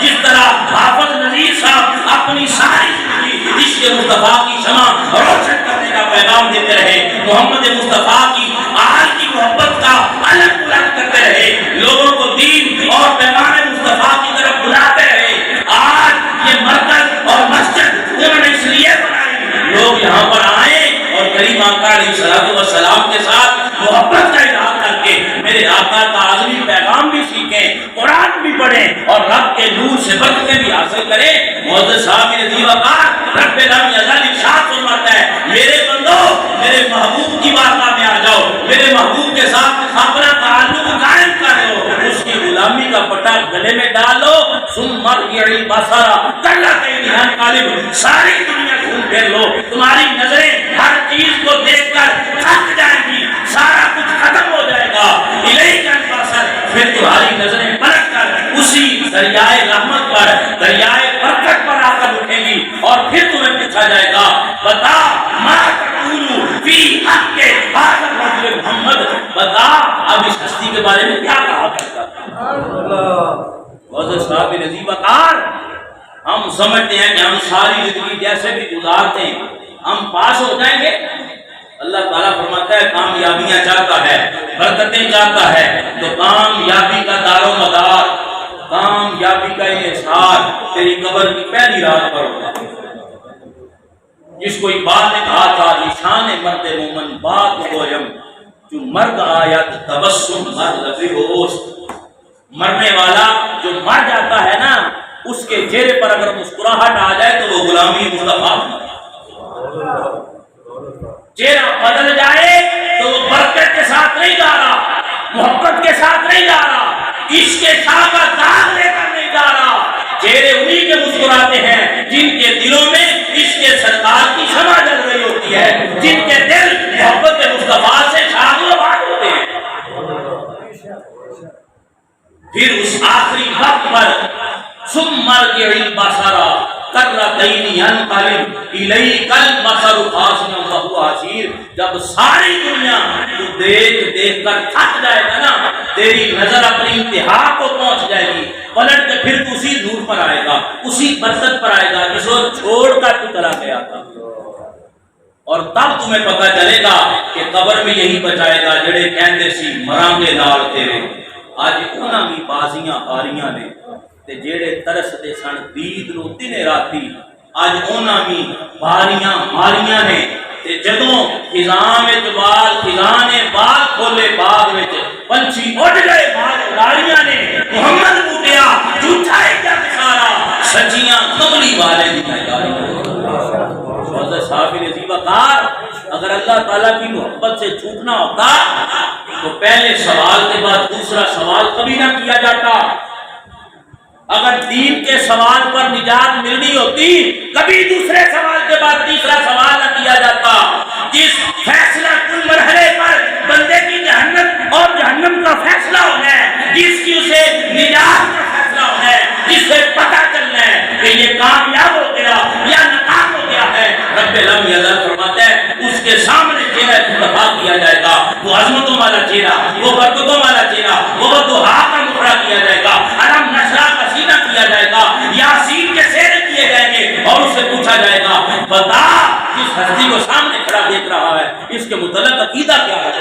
جس طرح حافظ نذیر صاحب اپنی ساری زندگی عشق مصطفیٰ کی شمع روشن کرنے کا پیغام دیتے رہے، محمد مصطفیٰ کی آل کی محبت کا علم بلند کرتے رہے، لوگوں کو دین اور پیغام مصطفیٰ کی طرف بلاتے رہے۔ آج یہ مرکز اور مسجد انہوں نے اس لیے بنائی لوگ یہاں پر آئیں اور کریم آقا علیہ السلام کے ساتھ محبت کا اظہار کر کے میرے آقا کا عظیم پیغام بھی سیکھیں، قرآن بھی پڑھیں اور رب کے نور سے برکتیں بھی حاصل کریں۔ معزز صاحب نجی وقار رب لم یزل ارشاد فرماتا ہے، میرے بندو میرے محبوب کی بارگاہ میں آ جاؤ، میرے محبوب کے ساتھ اپنا تعلق قائم کرو، اس کی غلامی کا پٹا گلے میں ڈالو، ثم ارجع البصر کرتین ينقلب، ساری دنیا گھوم پھر لو، تمہاری نظریں ہر چیز کو دیکھ کر تھک جائیں گی، سارا کچھ ختم ہو جائے گا، الیک البصر، پھر تمہاری نظریں پلٹ کر اسی دریائے رحمت پر، دریائے برکت پر آ کر اٹھیں گی اور پھر تمہیں پوچھا جائے گا بتا ما تقول فی حق هذا الرجل محمد، بتا اب اس ہستی کے بارے میں کیا کہا کرتا تھا۔ حضرت صاحب نجی وقار ہم سمجھتے ہیں کہ ہم ساری زندگی جیسے بھی گزارتے ہیں ہم پاس ہو جائیں گے۔ اللہ تعالیٰ فرماتا ہے کامیابیاں چاہتا ہے، برکتیں چاہتا ہے تو کامیابی کا دار و مدار، کامیابی کا انحصار تیری قبر کی پہلی رات پر ہوگا۔ جس کو اقبال نے کہا تھا نشان مرد مومن بات گویم جو مرد آیت تبسم مرد ہوست، مرنے والا جو مر جاتا ہے نا اس کے چہرے پر اگر مسکراہٹ آ جائے تو وہ غلامی مصطفیٰ، چہرہ بدل جائے تو وہ برکت کے ساتھ نہیں جا رہا، محبت کے ساتھ نہیں جا رہا، عشق کے شاہ کا داغ لے کر نہیں جا رہا۔ چہرے انہی کے مسکراتے ہیں جن کے دلوں میں عشق سرکار کی شمع جل رہی ہوتی ہے، جن کے دل محبت مصطفیٰ سے شاد و آباد ہوتے ہیں۔ پھر اس آخری وقت پر ثم ارجع البصر کرتین ينقلب الیک البصر خاسئا وهو حسیر، جب ساری دنیا تو دیکھ دیکھ کر تھک جائے گا نا، تیری نظر اپنی انتہا کو پہنچ جائے گی، پلٹ کے پھر تو اسی نور پر آئے گا، اسی برکت پر آئے گا جس کو چھوڑ کر تو چلا گیا تھا۔ اور تب تمہیں پتہ چلے گا کہ قبر میں یہی بچائے گا جڑے کہندے سی مرانگے نال تیرے، اج انہاں بھی بازیاں آریاں نے تے جیڑے ترستے سن دید نو دن راتی، اج انہاں بھی باریاں ماریاں نے تے جدوں خزاں وچ خزاں نے بال کھولے باغ وچ پنچھی اڑ گئے باغ لاڑیاں نے، محمد بوٹیا جھوٹا ہے کیا سارا، سچیاں کملی والے دکھائی گاڑیاں۔ حضرت صاحب نجی وقار اگر اللہ تعالیٰ کی محبت سے چھوٹنا ہوتا تو پہلے سوال کے بعد دوسرا سوال کبھی نہ کیا جاتا، اگر دین کے سوال پر نجات ملنی ہوتی کبھی دوسرے سوال کے بعد تیسرا سوال نہ کیا جاتا۔ جس فیصلہ کل مرحلے پر بندے کی جہنم اور جہنم کا فیصلہ ہونا ہے، جس کی اسے نجات کا فیصلہ ہونا ہے، جس سے پتہ چلنا ہے کہ یہ کامیاب ہو گیا یا ناکام ہو گیا ہے، رب لم یزل فرماتا ہے اس کے سامنے چہرہ مصطفیٰ کیا جائے گا، وہ عظمتوں والا چہرہ، وہ برکتوں والا چہرہ، وہ دعا کا مقرہ کیا جائے گا، علم نشرہ کا سینہ کیا جائے گا، یاسین کے سیرے کیے جائیں گے اور اسے پوچھا جائے گا بتا جس ہستی کو سامنے کھڑا دیکھ رہا ہے اس کے متعلق عقیدہ کیا ہے؟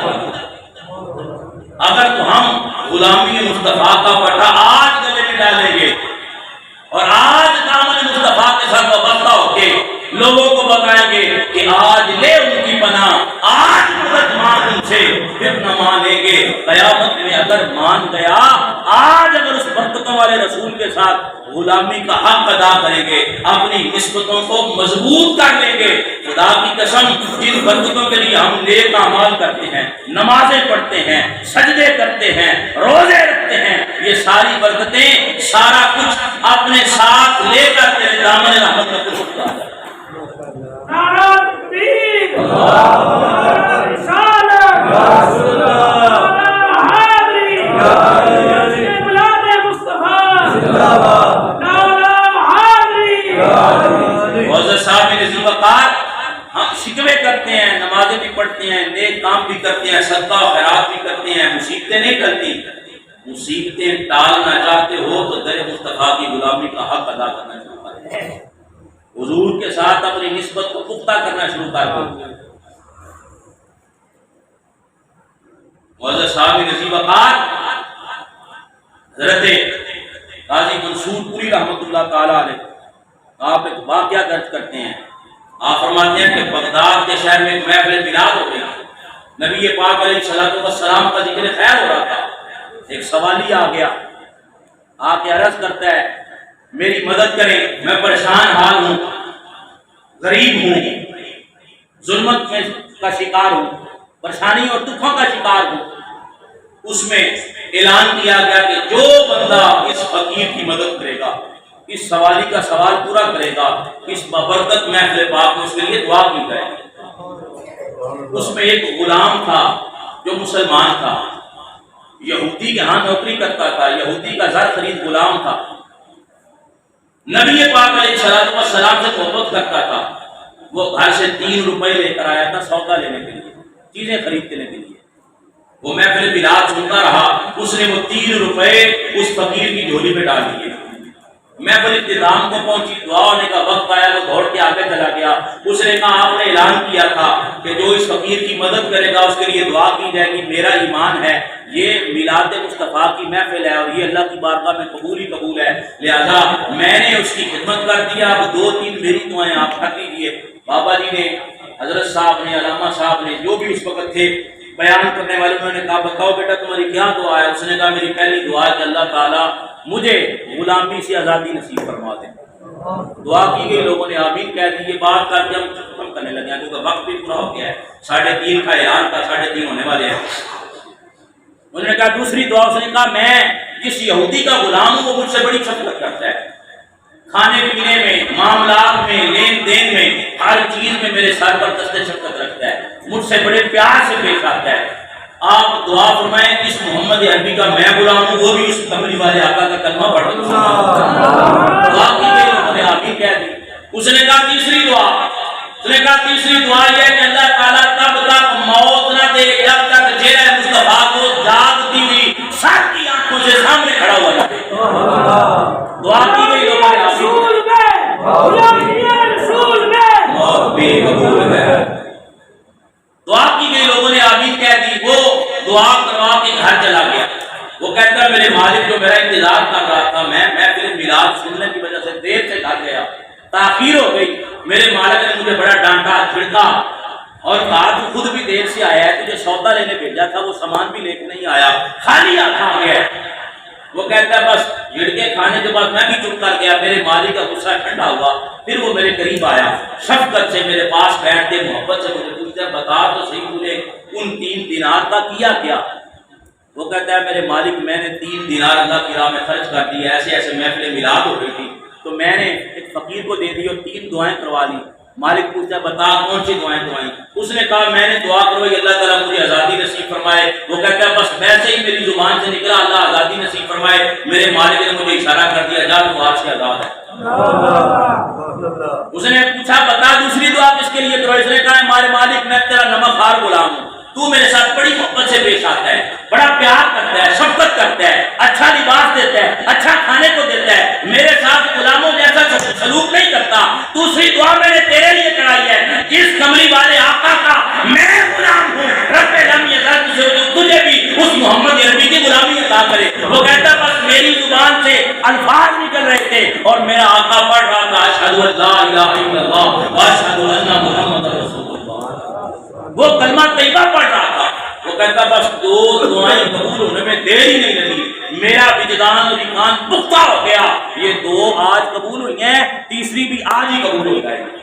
اگر تو ہم غلامی مصطفیٰ کا پٹا آج گلے میں ڈالیں گے اور آج دامن مصطفیٰ کے ساتھ وابستہ ہو کے لوگوں کو بتائیں گے کہ آج لے ان کی پناہ، آج مدد مانگ ان سے، پھر نہ مانیں گے قیامت میں اگر مان گیا، آج اگر اس برکتوں والے رسول کے ساتھ غلامی کا حق ادا کریں گے، اپنی نسبتوں کو مضبوط کر لیں گے، خدا کی قسم جن برکتوں کے لیے ہم نیک اعمال کرتے ہیں، نمازیں پڑھتے ہیں، سجدے کرتے ہیں، روزے رکھتے ہیں، یہ ساری برکتیں سارا کچھ اپنے ساتھ لے کر تیرے دامن رحمت میں کچھ اٹھتا ہے۔ نعرہ تکبیر، نعرہ رسالت، نعرہ حیدری، میلاد مصطفیٰ، نعرہ حیدری۔ معزز صاحب نظیر وقار، ہم شکوے کرتے ہیں، نمازیں بھی پڑھتے ہیں، نیک کام بھی کرتے ہیں، صدقہ و خیرات بھی کرتے ہیں، مصیبتیں نہیں ٹلتی۔ مصیبتیں ٹالنا چاہتے ہو تو در مصطفیٰ کی غلامی کا حق ادا کرنا شروع کریں، حضور کے ساتھ اپنی نسبت کو پختہ کرنا شروع کر دو۔ معزز صاحب نظیر وقار، حضرت قاضی منصور پوری رحمۃ اللہ تعالی علیہ آپ ایک واقعہ درج کرتے ہیں۔ آپ فرماتے ہیں کہ بغداد کے شہر میں ایک محفل میلاد ہو گئی، نبی پاک علیہ الصلوۃ والسلام کا ذکر خیر ہو رہا تھا۔ ایک سوالی آ گیا، آ کے عرض کرتا ہے میری مدد کریں، میں پریشان حال ہوں، غریب ہوں، ظلمت میں کا شکار ہوں، پریشانی اور دکھوں کا شکار ہوں۔ اس میں اعلان کیا گیا کہ جو بندہ اس فقیر کی مدد کرے گا، اس سوالی کا سوال پورا کرے گا، اس بابرکت محفل پاک میں اس کے لیے دعا کی جائے گی۔ اس میں ایک غلام تھا جو مسلمان تھا، یہودی کے ہاں نوکری کرتا تھا، یہودی کا زر خرید غلام تھا، نبی پاک علیہ الصلوۃ والسلام سے محبت کرتا تھا۔ وہ گھر سے 3 روپے لے کر آیا تھا سودا لینے کے لیے، چیزیں خریدنے کے لیے۔ وہ محفل میلاد سنتا رہا، اس نے وہ 3 روپے اس فقیر کی جھولی میں ڈال دیے۔ محفل اختتام کو پہنچی، دعا ہونے کا وقت آیا، وہ دوڑ کے آگے چلا گیا۔ اس نے کہا آپ نے اعلان کیا تھا کہ جو اس فقیر کی مدد کرے گا اس کے لیے دعا کی جائے گی، میرا ایمان ہے یہ میلاد مصطفیٰ کی محفل ہے اور یہ اللہ کی بارگاہ میں قبول ہی قبول ہے، لہذا میں نے اس کی خدمت کر دیا، اب 2-3 میری دعائیں آپ کر دیجیے۔ بابا جی نے، حضرت صاحب نے، علامہ صاحب نے، جو بھی اس وقت تھے بیان کرنے والے، انہوں نے کہا بتاؤ بیٹا تمہاری کیا دعا ہے؟ اس نے کہا میری پہلی دعا ہے کہ اللہ تعالیٰ مجھے غلامی سے آزادی نصیب فرما دے۔ دعا کی گئی، لوگوں نے آمین کہہ دی۔ یہ بات کر کے ہم ختم کرنے لگے ہیں کیونکہ وقت بھی پورا ہو گیا ہے، 3:30 کا اعلان تھا، 3:30 ہونے والے ہیں۔ انہوں نے کہا دوسری دعا، اس نے کہا میں جس یہودی کا غلام ہوں وہ مجھ سے بڑی شفقت کرتا ہے، کھانے پینے میں، معاملات میں، لین دین میں، ہر چیز میں میرے سر پر دست شفقت رکھتا ہے، مجھ سے بڑے پیار سے پیش آتا ہے۔ آپ دعا فرمائیں جس محمد عربی کا میں غلام ہوں وہ بھی اس کملی والے آقا کا کلمہ پڑھ کے دعا کی گئی، انہوں نے آمین کہہ دی۔ اس نے کہا تیسری دعا، اس نے کہا تیسری دعا یہ ہے کہ اللہ تعالیٰ تب تک موت نہ دے جب تک چہرہ مصطفیٰ کو جاگتی ہوئی سب کی آنکھوں سے سامنے کھڑا ہوا جائے۔ دعا کی گئی، لوگوں نے موت بھی قبول ہے، دعا کی گئی، لوگوں نے آمین کہہ دی۔ وہ دعا کروا کے گھر چلا گیا۔ وہ کہتا ہے میرے مالک جو میرا انتظار کر رہا تھا، میں محفل میلاد سننے کی وجہ سے دیر سے گھر گیا، تاخیر ہو گئی، میرے مالک نے مجھے بڑا ڈانٹا چھڑکا اور کہا تو خود بھی دیر سے آیا ہے، تجھے سودا لینے بھیجا تھا وہ سامان بھی لے کے نہیں آیا، خالی ہاتھ آ گیا۔ وہ کہتا ہے بس جھڑکے کھانے کے بعد میں بھی چپ کر گیا، میرے مالک کا غصہ ٹھنڈا ہوا، پھر وہ میرے قریب آیا، شفقت سے میرے پاس بیٹھ کے محبت سے مجھے پوچھتا بتا تو صحیح مجھے ان 3 دینار کا کیا کیا؟ وہ کہتا ہے میرے مالک میں نے 3 دینار اللہ کی راہ میں خرچ کر دی، ایسے ایسے محفل میلاد ہو رہی تھی تو میں نے ایک فقیر کو دے دی اور 3 دعائیں کروا لی۔ مالک پوچھتا بتا کون سی دعائیں کروائیں؟ اس نے کہا میں نے دعا کروائی اللہ تعالیٰ مجھے آزادی نصیب فرمائے۔ وہ کہتا ہے بس ویسے ہی میری زبان سے نکلا اللہ آزادی نصیب فرمائے، میرے مالک نے مجھے اشارہ کر دیا جا تو آج سے آزاد ہے۔ اس نے پوچھا بتا دوسری دعا کس کے لیے کرو؟ اس نے کہا ہمارے مالک میں تیرا نمک خوار غلام ہوں، تو میرے ساتھ بڑی محبت سے پیش آتا ہے، بڑا پیار کرتا ہے، شفقت کرتا ہے، اچھا لباس دیتا ہے، اچھا کھانے کو دیتا ہے، میرے ساتھ غلاموں جیسا سلوک نہیں کرتا، دوسری دعا میں نے تیرے لیے چڑھائی ہے، جس کملی والے آقا کا میں غلام ہوں، رب لم یزل سے تجھے بھی اس محمد عربی کی غلامی عطا کرے۔ وہ کہتا بس میری زبان سے الفاظ نکل رہے تھے اور میرا آقا پڑھ رہا تھا اشہد ان لا الہ الا اللہ واشہد ان محمد رسول اللہ، وہ کلمہ طیبہ پڑھ رہا تھا۔ وہ کہتا بس دو دعائیں قبول ہونے میں دیر ہی نہیں لگی، میرا وجدان اور ایمان پختہ ہو گیا، یہ دو آج قبول ہوئی ہیں، تیسری بھی آج ہی قبول ہو جائے گی۔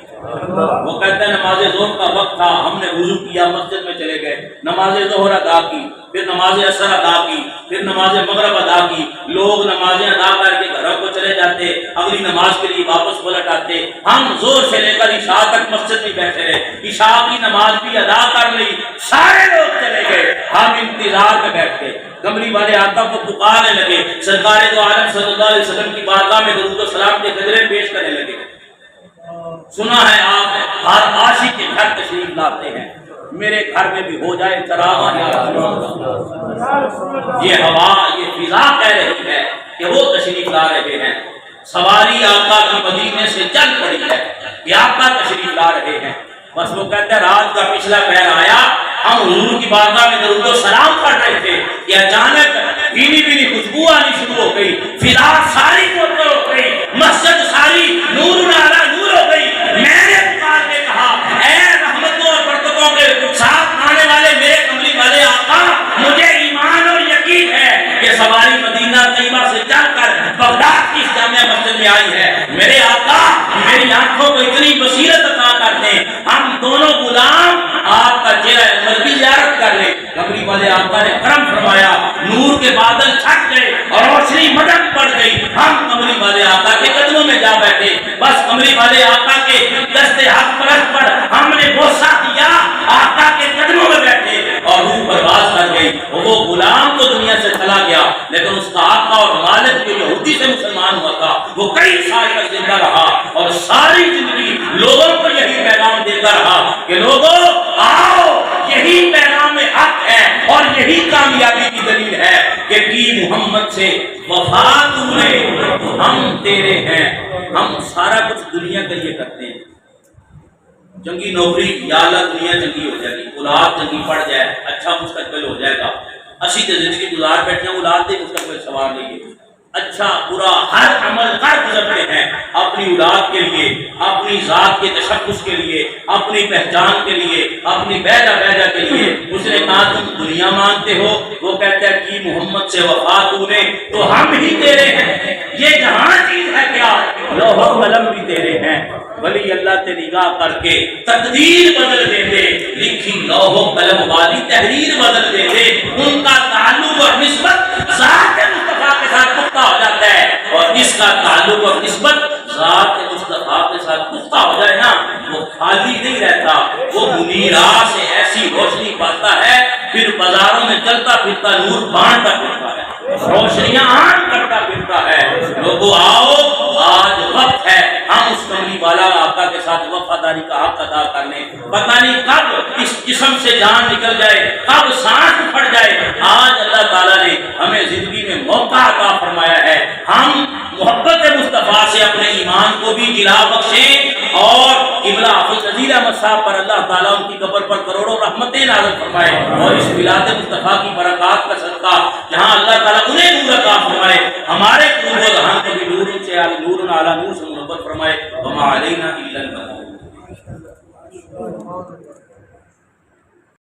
وہ کہتا ہے نماز ظہر کا وقت تھا، ہم نے وضو کیا، مسجد میں چلے گئے، نماز ظہر ادا کی، پھر نماز عصر ادا کی، پھر نماز مغرب ادا کی، لوگ نمازیں ادا کر کے گھروں کو چلے جاتے، اگلی نماز کے لیے واپس پلٹ آتے، ہم زور سے لے کر عشاء تک مسجد میں بیٹھے رہے، عشاء کی نماز بھی ادا کر لی، سارے لوگ چلے گئے، ہم انتظار میں بیٹھ گئے، کملی والے آقا کو پکارنے لگے، سرکار دو عالم صلی اللہ علیہ وسلم کی بارگاہ میں درود و سلام کے گجرے پیش کرنے لگے۔ سنا ہے آپ ہر عاشق کے گھر تشریف لاتے ہیں، میرے گھر میں بھی ہو جائے چراغاں یا رسول اللہ۔ یہ ہوا یہ فضا کہہ رہی ہے کہ وہ تشریف لا رہے ہیں، سواری آقا کی مدینے سے چل پڑی ہے کہ آقا تشریف لا رہے ہیں۔ بس وہ کہتے ہیں رات کا پچھلا پہر آیا، ہم حضور کی بارگاہ میں درود و سلام پڑھ رہے تھے کہ اچانک بھینی بھینی خوشبو آنی شروع ہو گئی، فضا ساری معطر ہو گئی، مسجد ساری نور علی نور ہو گئی۔ میں نے پکار کے کہا اے رحمتوں اور برکتوں کے ساتھ آنے والے میرے کملی والے آقا، مجھے ایمان اور یقین ہے کہ سواری مدینہ طیبہ سے چل کر بغداد کی جامع مسجد میں آئی ہے، میرے آقا میری آنکھوں کو اتنی بصیرت عطا کر دیں، ہم دونوں غلام آپ کا چہرہ انور کی زیارت کر لیں۔ کملی والے آقا نے کرم فرمایا، نور کے بادل چھٹ گئے اور روشنی مٹک پڑ گئی، ہم کملی والے آقا کے قدموں میں جا بیٹھے، بس کملی والے آقا کے دست حق پرست پر ہم نے بوسہ دیا، آقا کے قدموں میں بیٹھے اور روح پرواز کر گئی۔ وہ غلام تو دنیا سے چلا گیا، لیکن اس کا آقا اور مالک جو یہودی سے مسلمان ہوا تھا وہ کئی سال تک زندہ رہا اور ساری زندگی لوگوں کو یہی پیغام دیتا رہا کہ لوگوں آؤ، یہی پیغام حق ہے اور یہی کامیابی کی دلیل ہے کہ کی محمد سے وفا تم نے، ہم تیرے ہیں۔ ہم سارا کچھ دنیا کے لیے کرتے ہیں، جنگی نوکری یا اللہ دنیا جنگی ہو جائے گی، اولاد جنگی پڑ جائے، اچھا مستقبل ہو جائے گا، اسی تو زندگی گزار بیٹھے ہیں، اولاد دے مستقبل سوار نہیں ہے، اچھا برا ہر عمل کر گزرتے ہیں اپنی اولاد کے لیے، اپنی ذات کے تشخص کے لیے، اپنی پہچان کے لیے، اپنی بیجا کے لیے۔ اس نے کہا تم دنیا مانتے ہو، وہ کہتا ہے کہ محمد سے وفا تو نے تو ہم ہی تیرے ہیں، یہ جہاں چیز ہے کیا لوح و قلم بھی تیرے ہیں۔ ولی اللہ تے نگاہ کر کے تقدیر بدل دے دے، لکھی لوح و قلم والی تحریر بدل دے دے، ان کا تعلق اور نسبت ذات مصطفیٰ کے ساتھ پختہ ہو جاتا ہے، اور اس کا تعلق اور نسبت ذات مصطفیٰ کے ساتھ پختہ ہو جائے نا، وہ خالی نہیں رہتا، وہ منیرہ سے ایسی روشنی پاتا ہے، پھر بازاروں میں چلتا پھرتا نور بانٹتا پھرتا ہے، روشنیاں عام کرتا پھرتا ہے۔ لوگوں آؤ، آج وقت ہے ہم اس کملی والا آقا کے ساتھ وفاداری کا حق ادا کرنے، پتہ نہیں کب اس جسم سے جان نکل جائے، کب سانس پھٹ جائے، آج اللہ تعالیٰ نے ہمیں زندگی میں موقع عطا فرمایا ہے، ہم محبت مصطفیٰ سے اپنے ایمان کو بھی جلا بخشیں اور قبلہ حافظ نذیر احمد صاحب پر اللہ تعالیٰ ان کی قبر پر کروڑوں رحمتیں نازل فرمائے اور اس ولادت مصطفیٰ